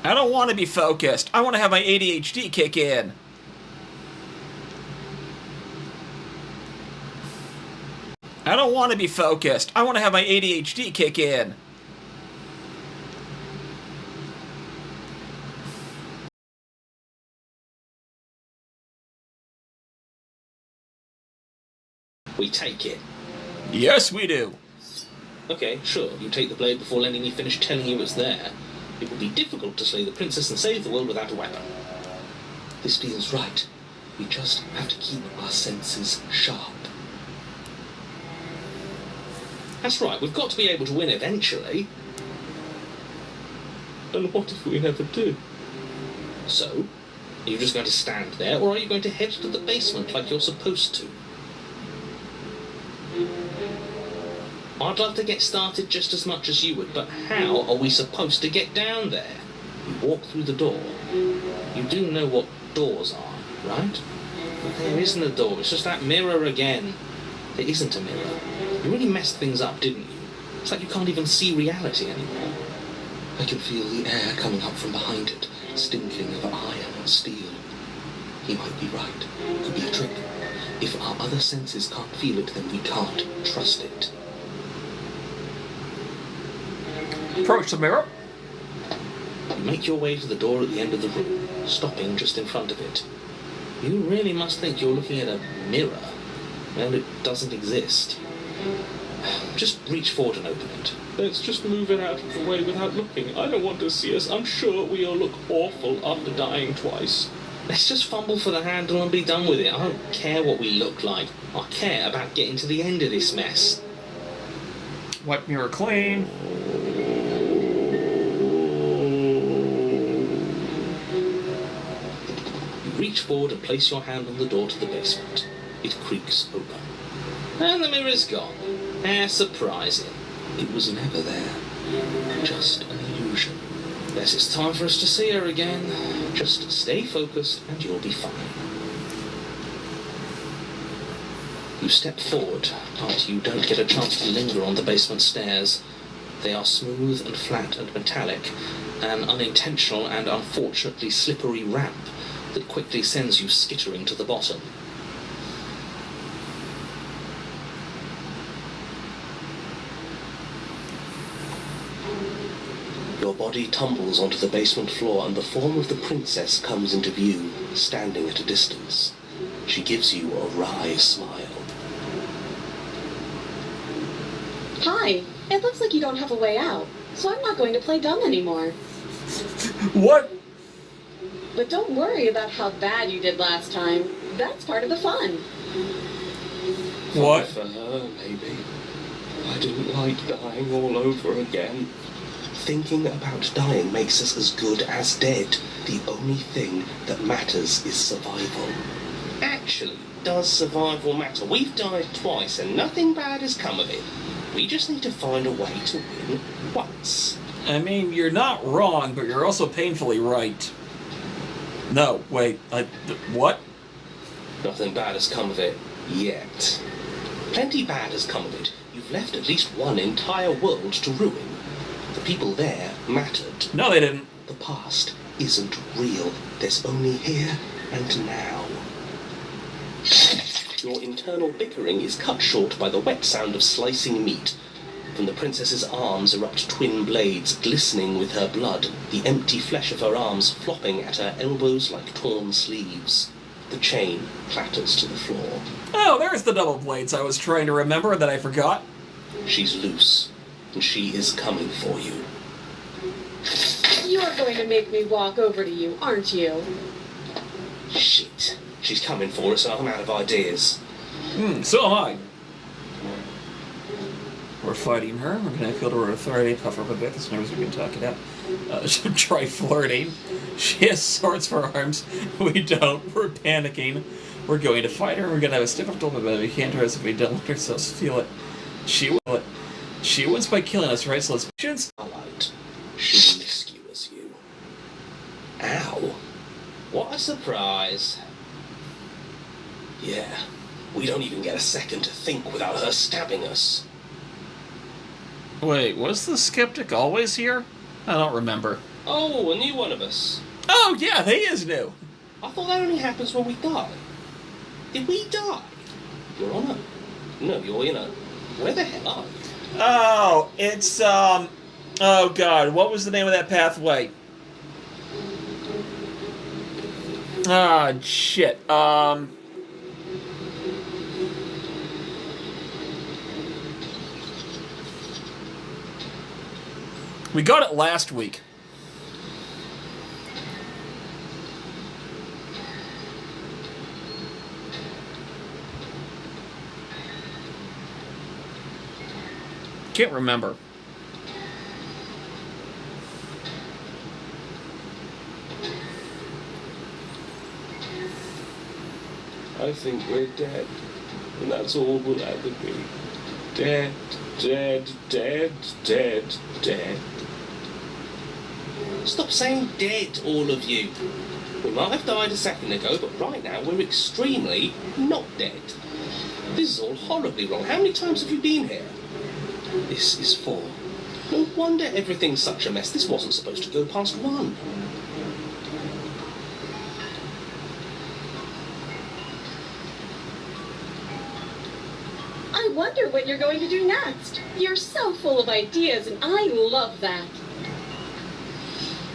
I don't want to be focused. I want to have my ADHD kick in. I don't want to be focused. I want to have my ADHD kick in. We take it. Yes, we do. Okay, sure, you take the blade before letting me finish telling you it's there. It would be difficult to slay the princess and save the world without a weapon. This feels right. We just have to keep our senses sharp. That's right, we've got to be able to win eventually. And what if we never do? So, are you just going to stand there, or are you going to head to the basement like you're supposed to? I'd love to get started just as much as you would, but how are we supposed to get down there? You walk through the door. You do know what doors are, right? But there isn't a door, it's just that mirror again. There isn't a mirror. You really messed things up, didn't you? It's like you can't even see reality anymore. I can feel the air coming up from behind it, stinking of iron and steel. He might be right. Could be a trick. If our other senses can't feel it, then we can't trust it. Approach the mirror. You make your way to the door at the end of the room, stopping just in front of it. You really must think you're looking at a mirror. Well, it doesn't exist. Just reach forward and open it. Let's just move it out of the way without looking. I don't want to see us. I'm sure we all look awful after dying twice. Let's just fumble for the handle and be done with it. I don't care what we look like. I care about getting to the end of this mess. Wipe mirror clean. Reach forward and place your hand on the door to the basement. It creaks open. And the mirror's gone. How surprising. It was never there. Just an illusion. Guess it's time for us to see her again. Just stay focused and you'll be fine. You step forward, but you don't get a chance to linger on the basement stairs. They are smooth and flat and metallic, an unintentional and unfortunately slippery ramp that quickly sends you skittering to the bottom. Your body tumbles onto the basement floor and the form of the princess comes into view, standing at a distance. She gives you a wry smile. Hi, it looks like you don't have a way out, so I'm not going to play dumb anymore. What? But don't worry about how bad you did last time. That's part of the fun. What? For her, maybe. I didn't like dying all over again. Thinking about dying makes us as good as dead. The only thing that matters is survival. Actually, does survival matter? We've died twice and nothing bad has come of it. We just need to find a way to win once. I mean, you're not wrong, but you're also painfully right. No, wait, what? Nothing bad has come of it yet. Plenty bad has come of it. You've left at least one entire world to ruin. The people there mattered. No, they didn't. The past isn't real. There's only here and now. Your internal bickering is cut short by the wet sound of slicing meat. From the princess's arms erupt twin blades glistening with her blood, the empty flesh of her arms flopping at her elbows like torn sleeves. The chain clatters to the floor. Oh, there's the double blades I was trying to remember that I forgot. She's loose, and she is coming for you. You're going to make me walk over to you, aren't you? Shit. She's coming for us and I'm out of ideas. So am I. We're fighting her. We're going to appeal to her authority, puff her up a bit. This knows we can talk it out. Try flirting. She has swords for arms. We don't. We're panicking. We're going to fight her. We're going to have a stiff upper lip, but we can't hurt us if we don't let ourselves feel it. She will it. She wins by killing us, right? So let's patience. Alright. She rescues you. Ow. What a surprise. Yeah. We don't even get a second to think without her stabbing us. Wait, was the skeptic always here? I don't remember. Oh, a new one of us. Oh, yeah, he is new. I thought that only happens when we die. Did we die? Your Honor. No, where the hell are you? Oh, it's, oh god, what was the name of that pathway? Ah, shit, we got it last week. Can't remember. I think we're dead. And that's all we'll ever be. Dead, dead, dead, dead, dead. Stop saying dead, all of you. We might have died a second ago, but right now we're extremely not dead. This is all horribly wrong. How many times have you been here? This is 4. No wonder everything's such a mess. This wasn't supposed to go past 1. I wonder what you're going to do next. You're so full of ideas, and I love that.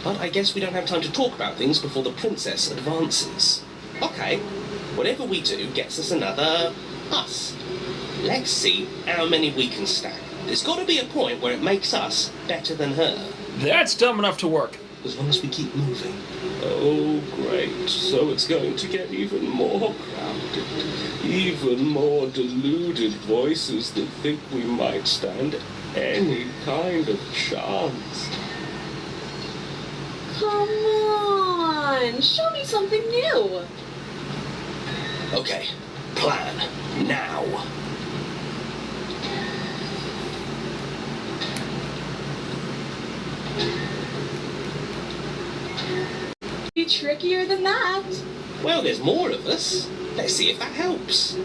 But I guess we don't have time to talk about things before the princess advances. Okay, whatever we do gets us another us. Let's see how many we can stack. There's got to be a point where it makes us better than her. That's dumb enough to work. As long as we keep moving. Oh, great. So it's going to get even more crowded. Even more deluded voices that think we might stand any kind of chance. Come on, show me something new. Okay, plan now. Be trickier than that. Well, there's more of us. Let's see if that helps.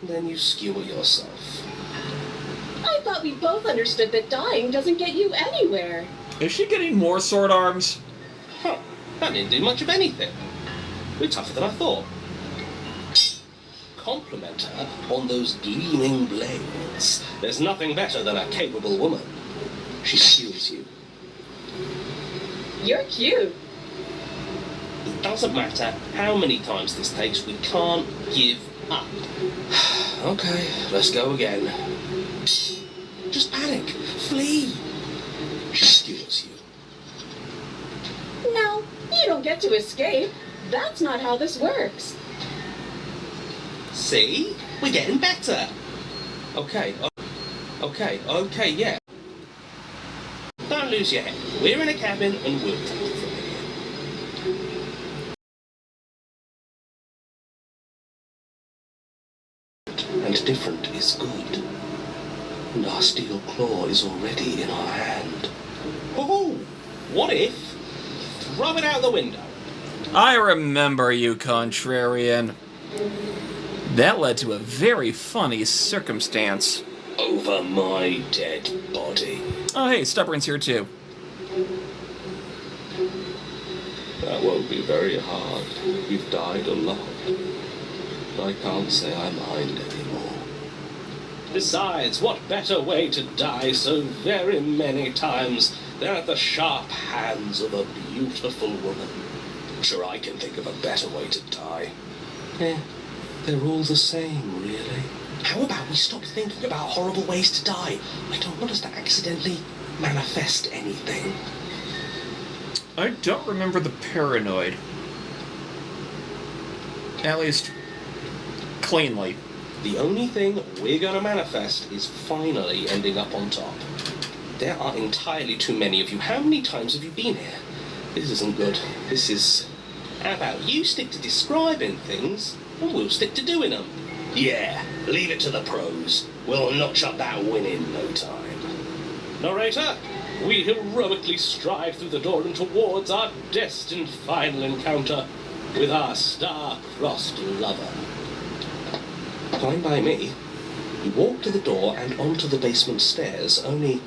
Then you skewer yourself. I thought we both understood that dying doesn't get you anywhere. Is she getting more sword arms? Huh, that didn't do much of anything. We're tougher than I thought. Compliment her on those gleaming blades. There's nothing better than a capable woman. She skills you. You're cute. It doesn't matter how many times this takes, we can't give up. Okay, let's go again. Just panic. Flee. She skewers you. No, you don't get to escape. That's not how this works. See? We're getting better. Okay, Okay, yeah. Don't lose your head. We're in a cabin and we'll take it from here. And different is good. And our steel claw is already in our hand. Oh, what if? Throw it out the window. I remember you, contrarian. That led to a very funny circumstance. Over my dead body. Oh, hey, Stubborn's here too. That won't be very hard. You've died a lot. I can't say I mind anymore. Besides, what better way to die so very many times than at the sharp hands of a beautiful woman? Sure, I can think of a better way to die. Yeah, they're all the same, really. How about we stop thinking about horrible ways to die? I don't want us to accidentally manifest anything. I don't remember the paranoid. At least, cleanly. The only thing we're gonna manifest is finally ending up on top. There are entirely too many of you. How many times have you been here? This isn't good. This is... How about you stick to describing things, and we'll stick to doing them? Yeah, leave it to the pros. We'll notch up that win in no time. Narrator, we heroically stride through the door and towards our destined final encounter with our star-crossed lover. Fine by me. You walk to the door and onto the basement stairs, only...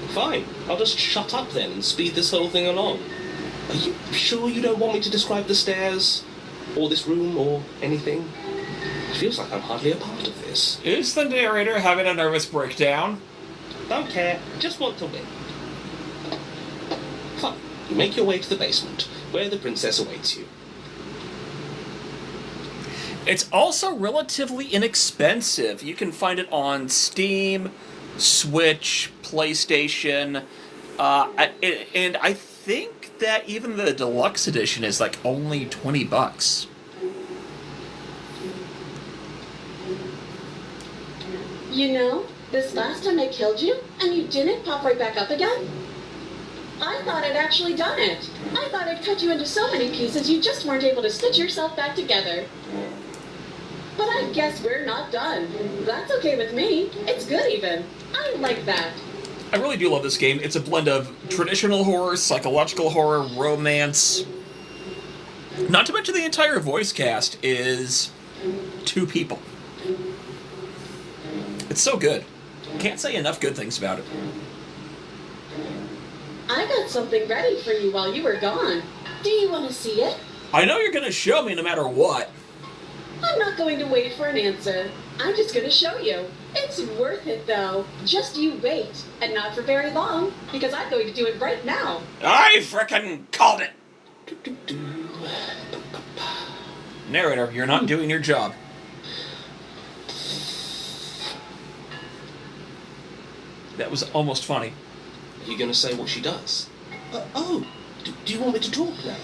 Fine, I'll just shut up then and speed this whole thing along. Are you sure you don't want me to describe the stairs, or this room, or anything? It feels like I'm hardly a part of this. Is the narrator having a nervous breakdown? Don't care, just want to win. Fine, you make your way to the basement, where the princess awaits you. It's also relatively inexpensive. You can find it on Steam, Switch, PlayStation, and I think that even the deluxe edition is like only $20. You know, this last time I killed you, and you didn't pop right back up again? I thought I'd actually done it. I thought I'd cut you into so many pieces you just weren't able to stitch yourself back together. But I guess we're not done. That's okay with me. It's good even. I like that. I really do love this game. It's a blend of traditional horror, psychological horror, romance. Not to mention the entire voice cast is 2 people. It's so good. Can't say enough good things about it. I got something ready for you while you were gone. Do you want to see it? I know you're going to show me no matter what. I'm not going to wait for an answer. I'm just going to show you. It's worth it, though. Just you wait. And not for very long, because I'm going to do it right now. I frickin' called it! Narrator, you're not doing your job. That was almost funny. Are you going to say what she does? Do you want me to talk now?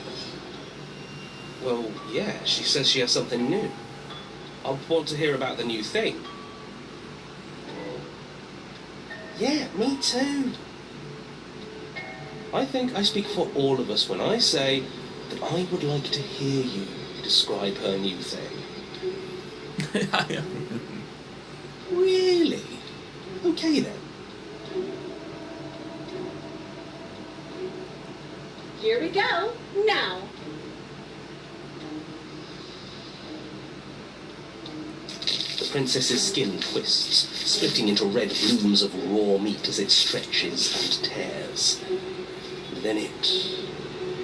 Well, yeah, she says she has something new. I want to hear about the new thing. Yeah, me too. I think I speak for all of us when I say that I would like to hear you describe her new thing. Really? Okay then. Here we go. Now. The princess's skin twists, splitting into red blooms of raw meat as it stretches and tears. Then it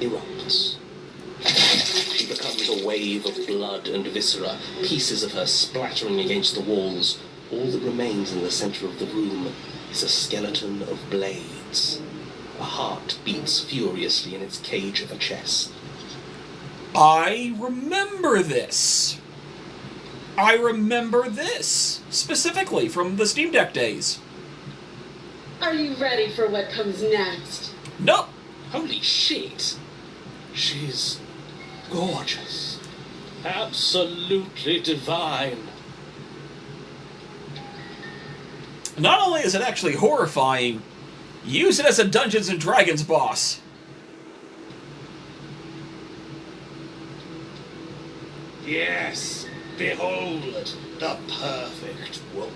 erupts. She becomes a wave of blood and viscera, pieces of her splattering against the walls. All that remains in the center of the room is a skeleton of blades. A heart beats furiously in its cage of a chest. I remember this. I remember this, specifically from the Steam Deck days. Are you ready for what comes next? Nope. Holy shit! She's gorgeous. Absolutely divine. Not only is it actually horrifying, use it as a Dungeons and Dragons boss. Yes, behold, the perfect woman.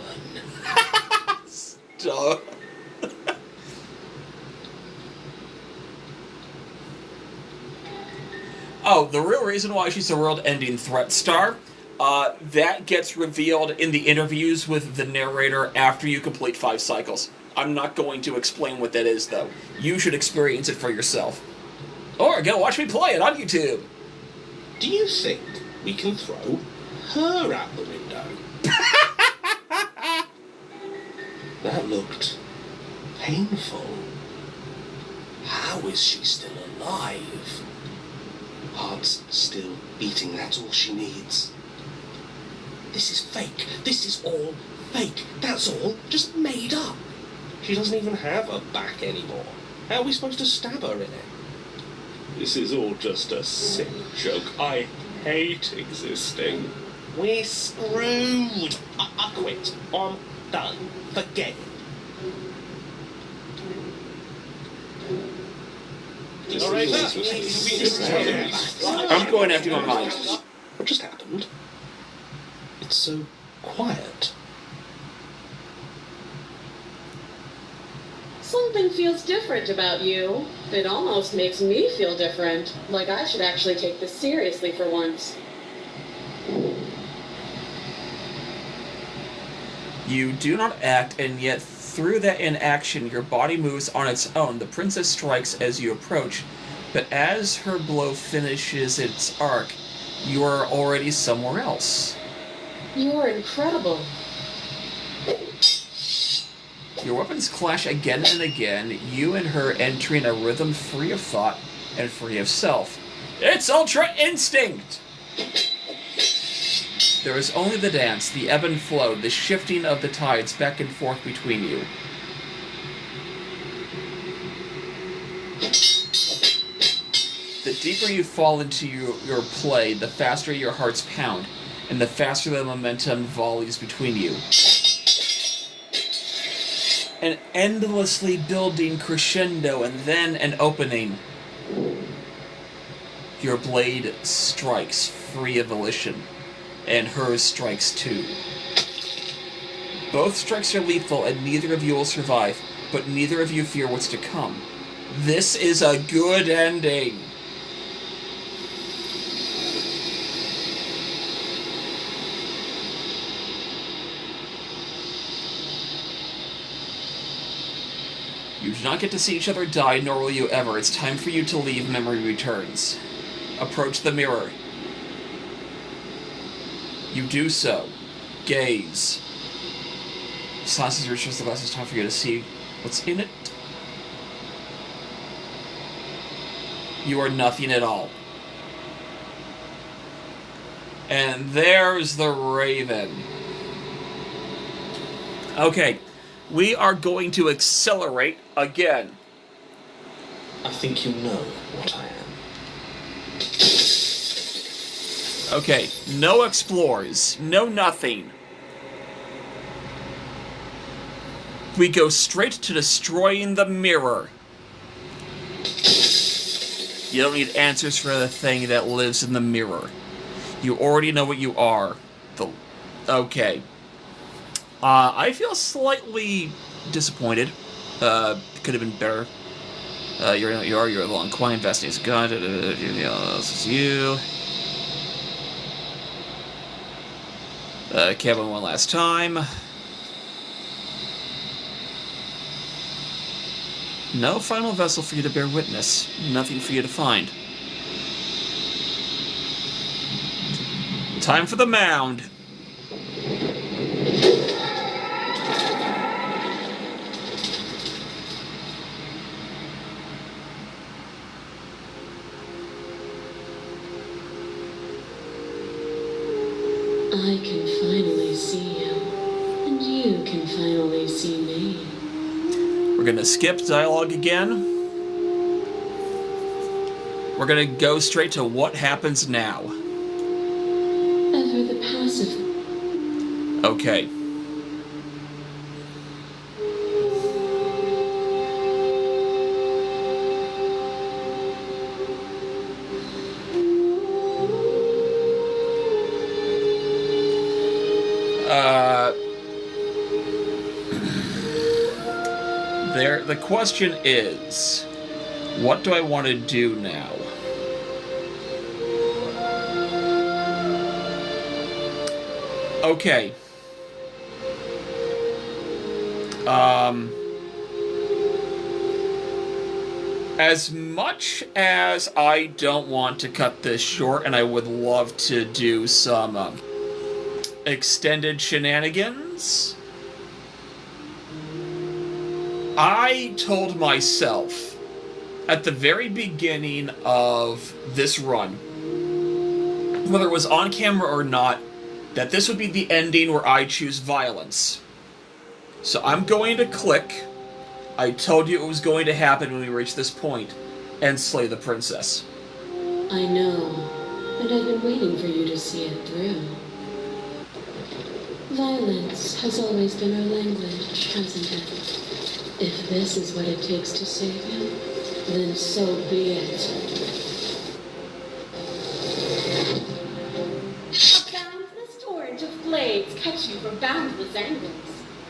Stop. Oh, the real reason why she's a world-ending threat star, that gets revealed in the interviews with the narrator after you complete 5 cycles. I'm not going to explain what that is, though. You should experience it for yourself. Or go watch me play it on YouTube. Do you think we can throw her out the window? That looked painful. How is she still alive? Heart's still beating, that's all she needs. This is fake. This is all fake. That's all just made up. She doesn't even have a back anymore. How are we supposed to stab her in it? This is all just a sick joke. I hate existing. We're screwed. I quit. I'm done. Forget it. I'm going after my mind. What just happened? It's so quiet. Something feels different about you. It almost makes me feel different. Like I should actually take this seriously for once. You do not act, and yet through that inaction, your body moves on its own. The princess strikes as you approach, but as her blow finishes its arc, you are already somewhere else. You are incredible. Your weapons clash again and again, you and her entering a rhythm free of thought and free of self. It's Ultra Instinct! There is only the dance, the ebb and flow, the shifting of the tides back and forth between you. The deeper you fall into your play, the faster your hearts pound, and the faster the momentum volleys between you. An endlessly building crescendo and then an opening. Your blade strikes free of volition, and hers strikes too. Both strikes are lethal and neither of you will survive, but neither of you fear what's to come. This is a good ending. You do not get to see each other die, nor will you ever. It's time for you to leave. Memory returns. Approach the mirror. You do so. Gaze. Silence as you reach the glass. It's time for you to see what's in it. You are nothing at all. And there's the Raven. Okay. We are going to accelerate again. I think you know what I am. Okay, no explorers, no nothing. We go straight to destroying the mirror. You don't need answers for the thing that lives in the mirror. You already know what you are. Okay. I feel slightly disappointed. Could have been better. You're a little unquiet, investing is gone. This is you. Kevin one last time. No final vessel for you to bear witness. Nothing for you to find. Time for the mound. I can finally see you, and you can finally see me. We're gonna skip dialogue again. We're gonna go straight to what happens now. Ever the passive. Okay. The question is, what do I want to do now? Okay. As much as I don't want to cut this short, and I would love to do some extended shenanigans, I told myself at the very beginning of this run, whether it was on camera or not, that this would be the ending where I choose violence. So I'm going to click. I told you it was going to happen when we reach this point, and slay the princess. I know, and I've been waiting for you to see it through. Violence has always been our language, hasn't it? If this is what it takes to save him, then so be it. A boundless torrent of blades cut you from boundless angles.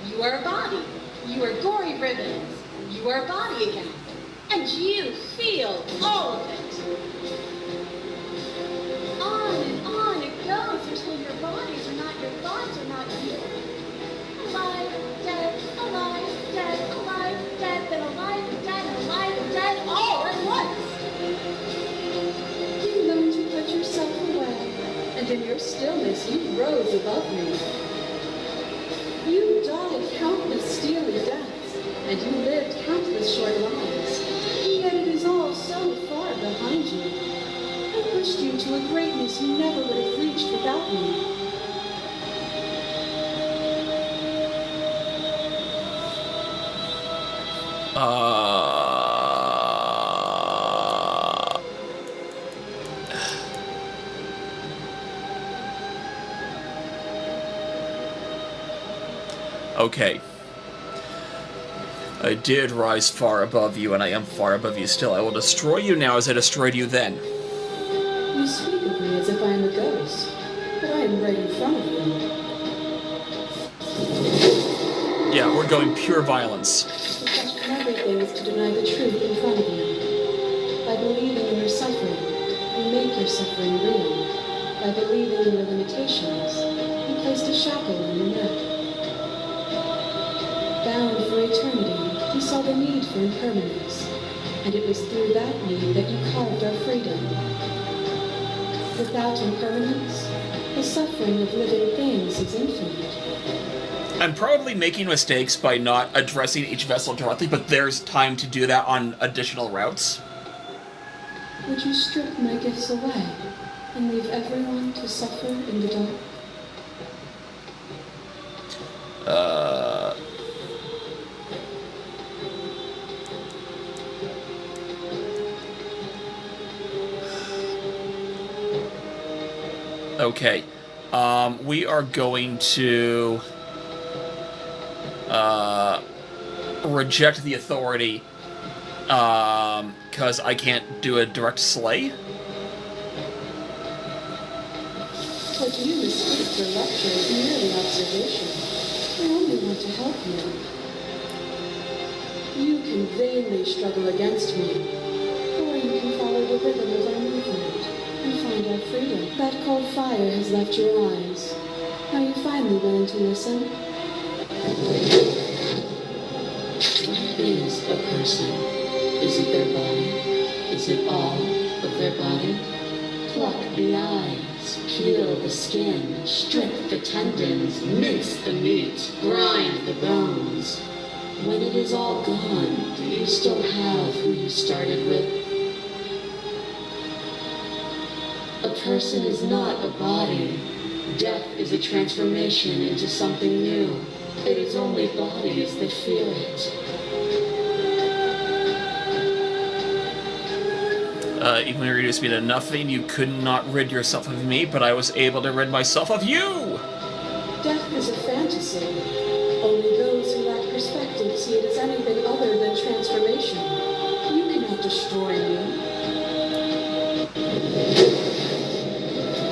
You are a body. You are gory ribbons. You are a body again. And you feel all of it. On it goes until your bodies are not your thoughts, are not you. Alive, dead, then alive and dead, and alive and dead, all at once. You learn to put yourself away, and in your stillness you rose above me. You died countless steely deaths, and you lived countless short lives, and yet it is all so far behind you. I pushed you to a greatness you never would have reached without me. Okay. I did rise far above you, and I am far above you still. I will destroy you now as I destroyed you then. You speak of me as if I am a ghost, but I am right in front of you. Yeah, we're going pure violence. The question of everything is to deny the truth in front of you. By believing in your suffering, you make your suffering real. By believing in your limitations, you placed a shackle on your neck. Bound for eternity, you saw the need for impermanence, and it was through that need that you carved our freedom. Without impermanence, the suffering of living things is infinite. I'm probably making mistakes by not addressing each vessel directly, but there's time to do that on additional routes. Would you strip my gifts away and leave everyone to suffer in the dark? Okay. We are going to reject the authority because I can't do a direct slay. What you mistake for lecture is merely observation. I only want to help you. You can vainly struggle against me, or you can follow the rhythm of our movement and find our freedom. That cold fire has left your eyes. Are you finally willing to listen? What is a person? Is it their body? Is it all of their body? Pluck the eyes, peel the skin, strip the tendons, mince the meat, grind the bones. When it is all gone, do you still have who you started with? A person is not a body. Death is a transformation into something new. It is only bodies that feel it. Even when you reduced me to nothing, you could not rid yourself of me, but I was able to rid myself of you! Death is a fantasy. Only those who lack perspective see it as anything other than transformation. You cannot destroy me.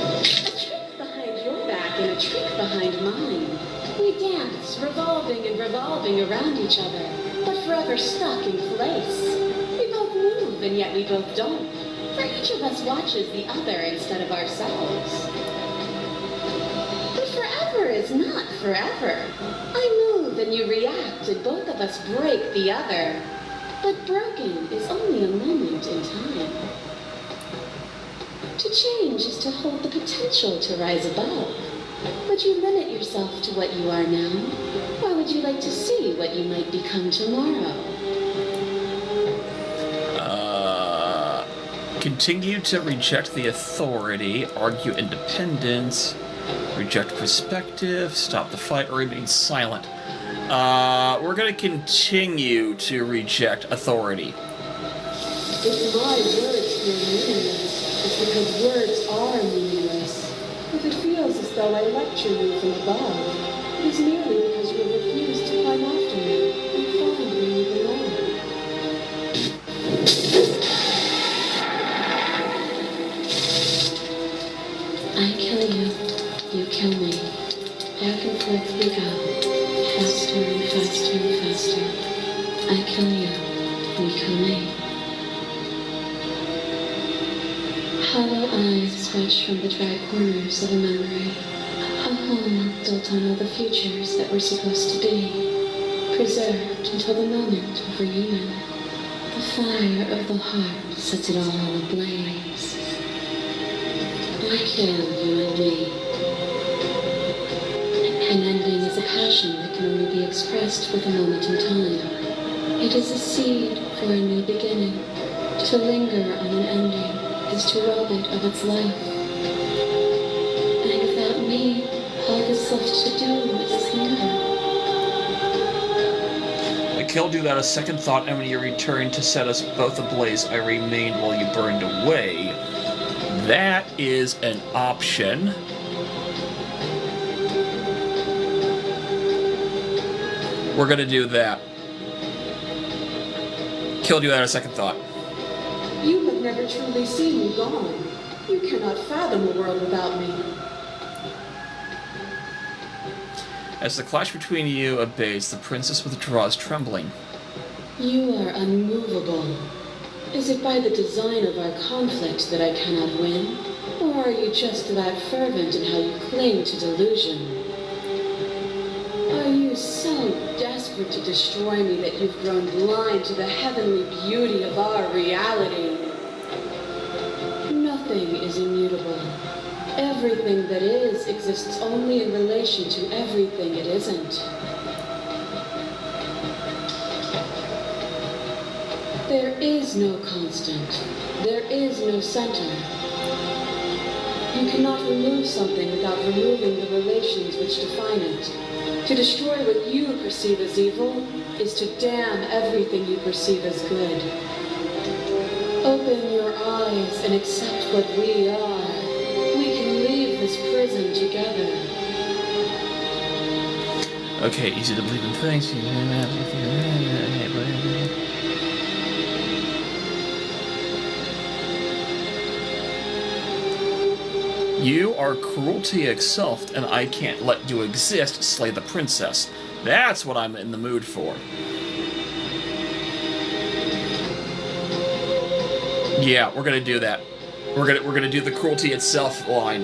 A trick behind your back and a trick behind mine. We dance, revolving and revolving around each other, but forever stuck in place. We both move, and yet we both don't. For each of us watches the other instead of ourselves. But forever is not forever. I move and you react, and both of us break the other. But broken is only a moment in time. To change is to hold the potential to rise above. Would you limit yourself to what you are now? Or would you like to see what you might become tomorrow? Continue to reject the authority, argue independence, reject perspective, stop the fight, or remain silent. We're going to continue to reject authority. If my words feel meaningless, it's because words are meaningless. If it feels as though I lecture you from above, it is merely because you have refused to climb after me and find where you belong. I kill you, you kill me. Back and forth we go, faster and faster and faster. I kill you, you kill me. Hollow eyes watch from the dry corners of a memory. A home built on all the futures that were supposed to be, preserved until the moment of reunion. The fire of the heart sets it all ablaze. I kill you and me. An ending is a passion that can only be expressed with a moment in time. It is a seed for a new beginning. To linger on an ending is to rob it of its life. And without me, all that's left to do is linger. I killed you without a second thought, and when you returned to set us both ablaze, I remained while you burned away. That is an option. We're gonna do that. Killed you without a second thought. You have never truly seen me gone. You cannot fathom a world without me. As the clash between you abates, the princess withdraws, trembling. You are unmovable. Is it by the design of our conflict that I cannot win? Or are you just that fervent in how you cling to delusion? Are you so desperate to destroy me that you've grown blind to the heavenly beauty of our reality? Nothing is immutable. Everything that is exists only in relation to everything it isn't. There is no constant. There is no center. You cannot remove something without removing the relations which define it. To destroy what you perceive as evil is to damn everything you perceive as good. Open your eyes and accept what we are. We can leave this prison together. Okay, easy to believe in things. You are cruelty itself, and I can't let you exist, slay the princess. That's what I'm in the mood for. Yeah, we're gonna do that. We're gonna do the cruelty itself line.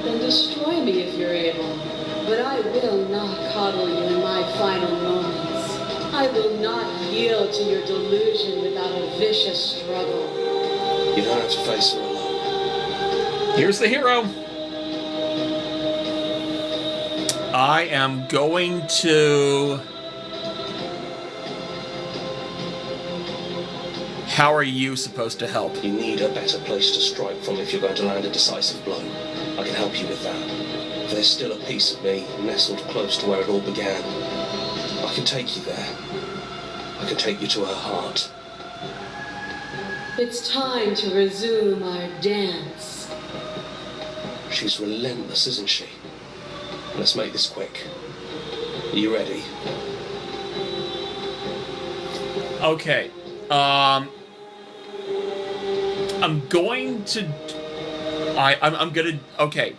Then destroy me if you're able. But I will not coddle you in my final moments. I will not yield to your delusion without a vicious struggle. You don't have to face her alone. Here's the hero. I am going to... How are you supposed to help? You need a better place to strike from if you're going to land a decisive blow. I can help you with that. There's still a piece of me nestled close to where it all began. I can take you there. I can take you to her heart. It's time to resume our dance. She's relentless, isn't she? Let's make this quick. Are you ready? Okay. I'm going to... I'm gonna... Okay.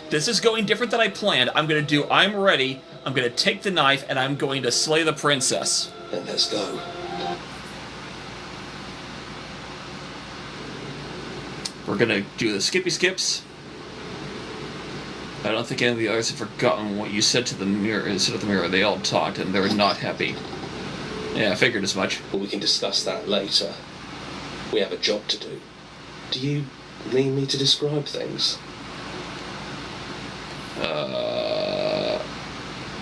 This is going different than I planned. I'm gonna do I'm ready. I'm gonna take the knife, and I'm going to slay the princess. Then let's go. We're gonna do the skippy skips. I don't think any of the others have forgotten what you said to the mirror. They all talked, and they were not happy. Yeah, I figured as much. But we can discuss that later. We have a job to do. Do you need me to describe things?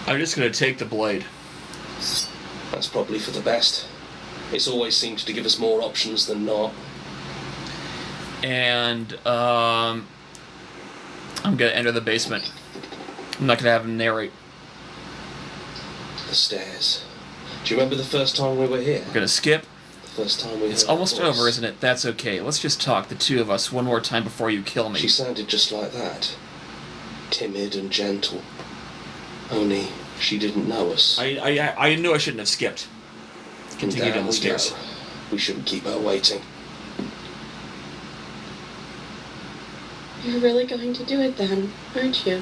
I'm just gonna take the blade. That's probably for the best. It's always seemed to give us more options than not. And, I'm gonna enter the basement. I'm not gonna have him narrate. The stairs. Do you remember the first time we were here? We're gonna skip. The first time we It's heard almost her voice. over, isn't it? That's okay. Let's just talk, the two of us, one more time before you kill me. She sounded just like that. Timid and gentle. Only she didn't know us. I knew I shouldn't have skipped. Continue And down the we stairs. go. We shouldn't keep her waiting. You're really going to do it then, aren't you?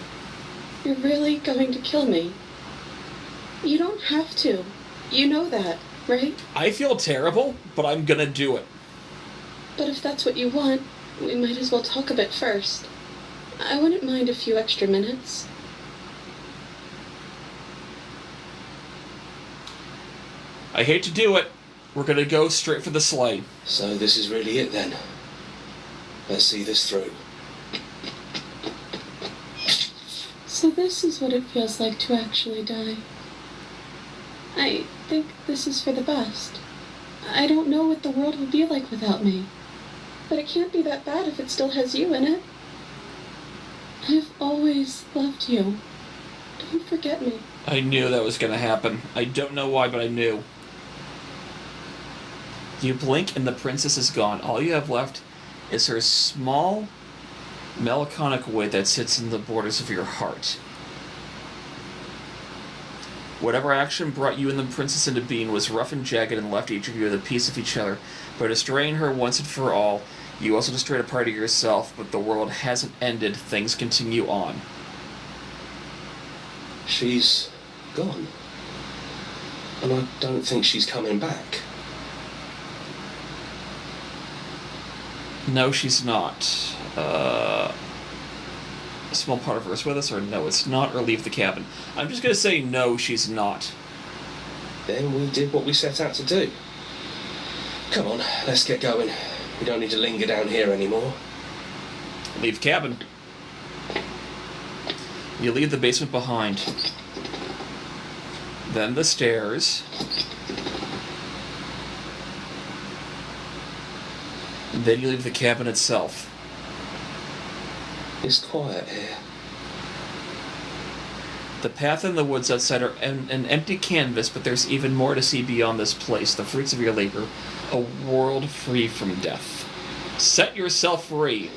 You're really going to kill me. You don't have to. You know that, right? I feel terrible, but I'm gonna do it. But if that's what you want, we might as well talk a bit first. I wouldn't mind a few extra minutes. I hate to do it. We're gonna go straight for the slay. So this is really it then. Let's see this through. So this is what it feels like to actually die. I think this is for the best. I don't know what the world will be like without me. But it can't be that bad if it still has you in it. I've always loved you. Don't forget me. I knew that was gonna happen. I don't know why, but I knew. You blink and the princess is gone. All you have left is her small, melancholic wit that sits in the borders of your heart. Whatever action brought you and the princess into being was rough and jagged and left each of you with a piece of each other. By destroying her once and for all, you also destroyed a part of yourself, but the world hasn't ended. Things continue on. She's gone. And I don't think she's coming back. No, she's not. A small part of her is with us, or no, it's not, or leave the cabin. I'm just gonna say no, she's not. Then we did what we set out to do. Come on, let's get going. We don't need to linger down here anymore. Leave cabin. You leave the basement behind. Then the stairs. And then you leave the cabin itself. It's quiet here. The path in the woods outside are an empty canvas, but there's even more to see beyond this place. The fruits of your labor. A world free from death. Set yourself free.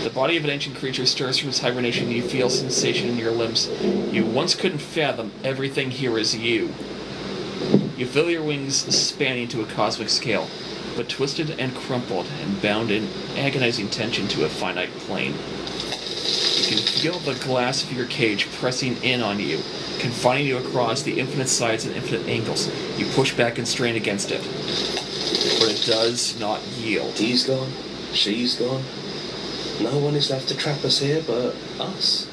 The body of an ancient creature stirs from its hibernation. You feel sensation in your limbs. You once couldn't fathom. Everything here is you. You feel your wings spanning to a cosmic scale, but twisted and crumpled and bound in agonizing tension to a finite plane. You can feel the glass of your cage pressing in on you, confining you across the infinite sides and infinite angles. You push back and strain against it, but it does not yield. He's gone. She's gone. No one is left to trap us here but us.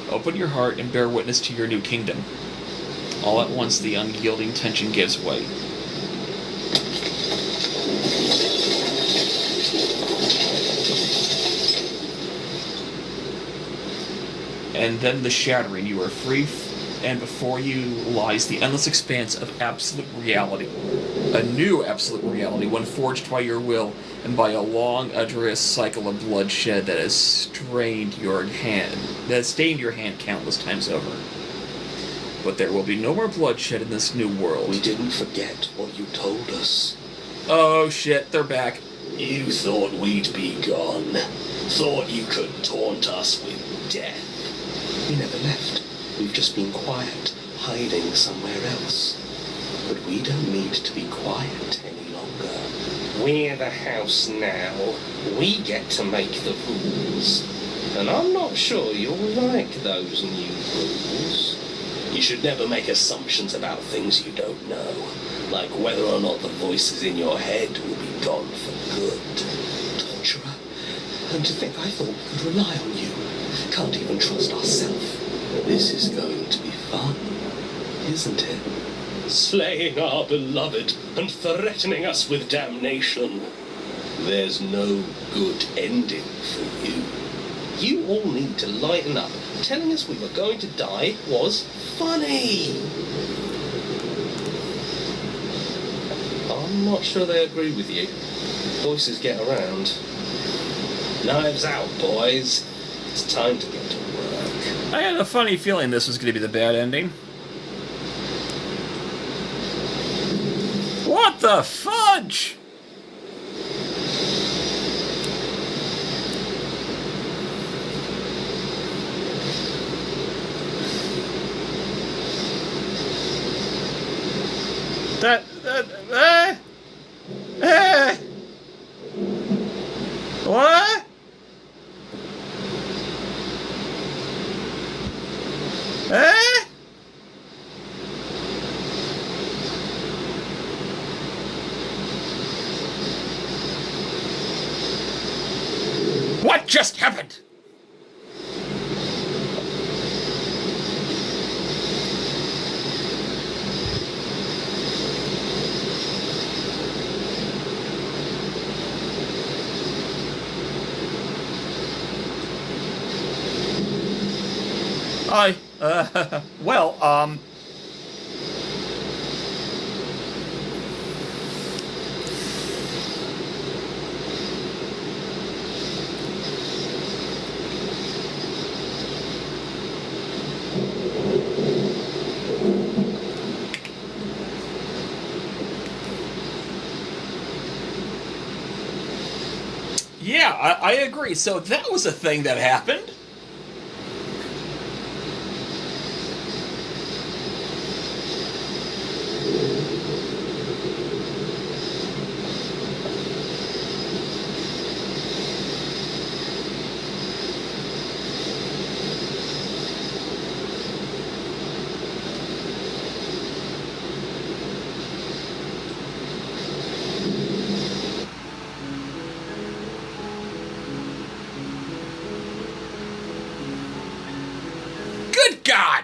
Open your heart and bear witness to your new kingdom. All at once, the unyielding tension gives way. And then the shattering. You are free, and before you lies the endless expanse of absolute reality. A new absolute reality, one forged by your will and by a long, arduous cycle of bloodshed that has stained your hand countless times over. But there will be no more bloodshed in this new world. We didn't forget what you told us. Oh shit, they're back. You thought we'd be gone. Thought you could taunt us with death. We never left. We've just been quiet, hiding somewhere else. But we don't need to be quiet any longer. We're the house now. We get to make the rules. And I'm not sure you'll like those new rules. You should never make assumptions about things you don't know, like whether or not the voices in your head will be gone for good. Torturer, and to think I thought we could rely on you. Can't even trust ourselves. This is going to be fun, isn't it? Slaying our beloved and threatening us with damnation. There's no good ending for you. You all need to lighten up. Telling us we were going to die was funny. I'm not sure they agree with you. Voices get around. Knives out, boys. It's time to get to work. I had a funny feeling this was going to be the bad ending. What the fudge? What? What just happened? Well, yeah, I agree. So that was a thing that happened. Good God!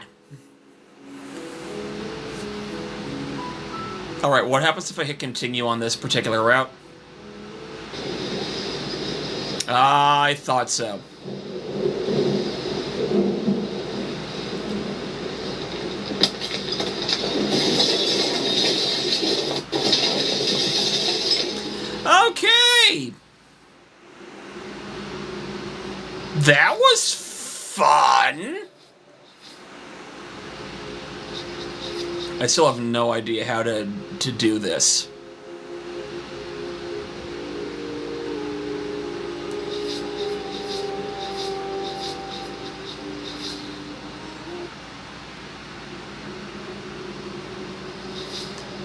Alright, what happens if I hit continue on this particular route? I thought so. Okay! That was fun! I still have no idea how to do this.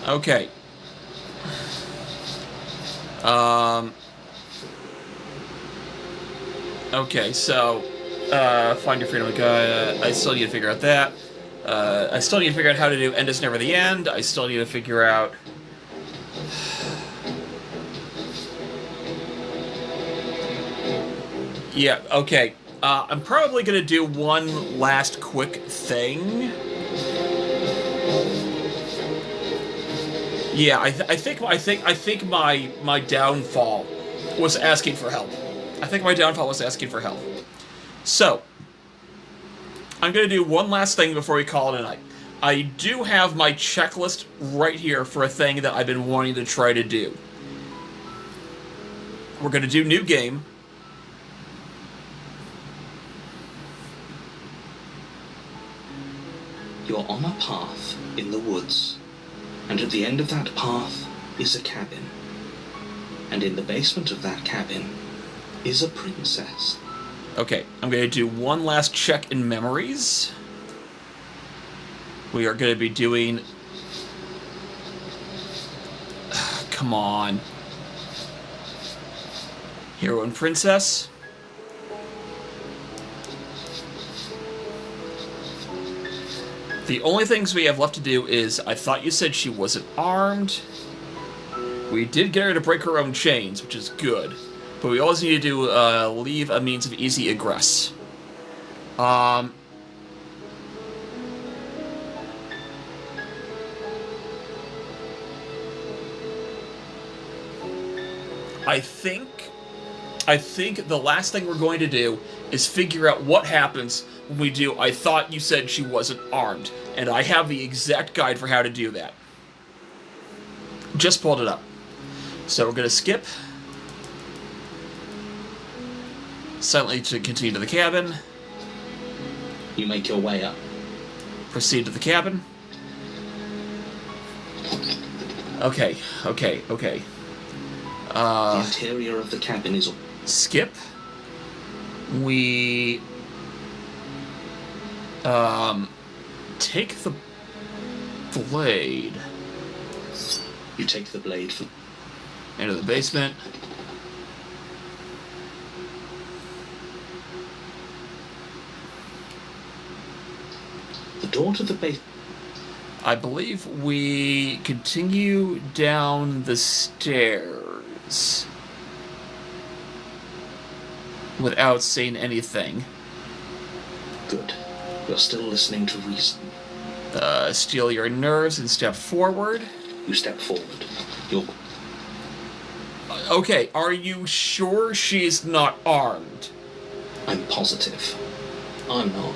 Okay. Okay, so, find your freedom. I still need to figure out that. I still need to figure out how to do End is Never the End. I still need to figure out... Yeah, okay. I'm probably gonna do one last quick thing. Yeah, I think my downfall was asking for help. I think my downfall was asking for help. So, I'm going to do one last thing before we call it a night. I do have my checklist right here for a thing that I've been wanting to try to do. We're going to do new game. You're on a path in the woods, and at the end of that path is a cabin. And in the basement of that cabin is a princess. Okay, I'm going to do one last check in memories. We are going to be doing... Come on. Hero and Princess. The only things we have left to do is, I thought you said she wasn't armed. We did get her to break her own chains, which is good. But we always need to leave a means of easy egress. I think the last thing we're going to do is figure out what happens when we do I thought you said she wasn't armed. And I have the exact guide for how to do that. Just pulled it up. So we're going to skip. Silently to continue to the cabin. You make your way up. Proceed to the cabin. Okay. The interior of the cabin is... Skip. We... take the blade. You take the blade from... Into the basement. The door to the basement... I believe we continue down the stairs without saying anything. Good. You're still listening to reason. Steel your nerves and step forward. You step forward. You're... Okay, are you sure she's not armed? I'm positive. I'm not.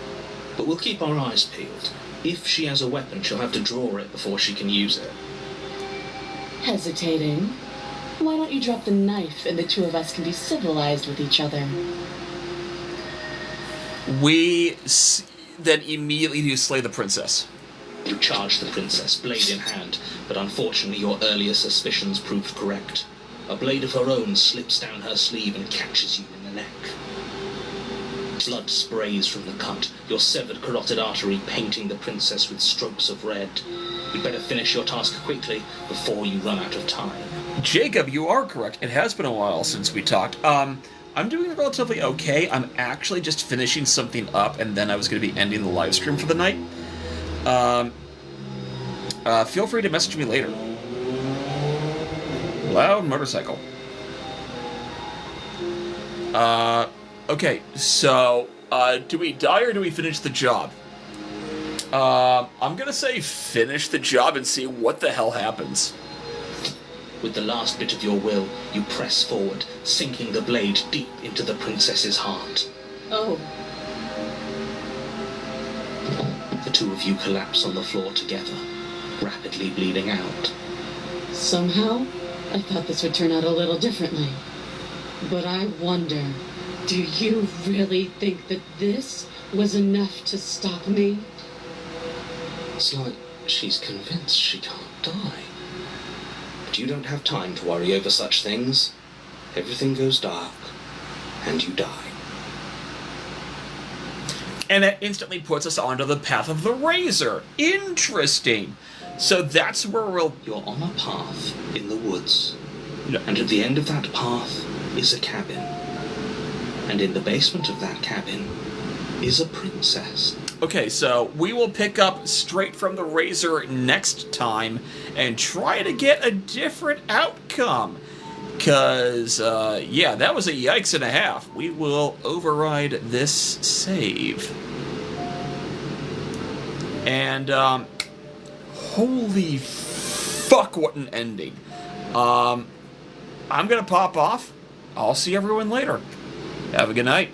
But we'll keep our eyes peeled. If she has a weapon, she'll have to draw it before she can use it. Hesitating? Why don't you drop the knife and the two of us can be civilized with each other? We then immediately do slay the princess. You charge the princess, blade in hand, but unfortunately your earlier suspicions proved correct. A blade of her own slips down her sleeve and catches you in the neck. Blood sprays from the cut, your severed carotid artery painting the princess with strokes of red. You'd better finish your task quickly before you run out of time. Jacob, you are correct. It has been a while since we talked. I'm doing relatively okay. I'm actually just finishing something up, and then I was going to be ending the live stream for the night. Feel free to message me later. Loud motorcycle. Okay, so, do we die or do we finish the job? I'm gonna say finish the job and see what the hell happens. With the last bit of your will, you press forward, sinking the blade deep into the princess's heart. Oh. The two of you collapse on the floor together, rapidly bleeding out. Somehow, I thought this would turn out a little differently. But I wonder, do you really think that this was enough to stop me? It's like she's convinced she can't die. But you don't have time to worry over such things. Everything goes dark, and you die. And that instantly puts us onto the path of the razor. Interesting. So that's where we'll... You're on a path in the woods. Yeah. And at the end of that path is a cabin. And in the basement of that cabin is a princess. Okay, so we will pick up straight from the razor next time and try to get a different outcome. Because, yeah, that was a yikes and a half. We will override this save. And, holy fuck, what an ending. I'm gonna pop off. I'll see everyone later. Have a good night.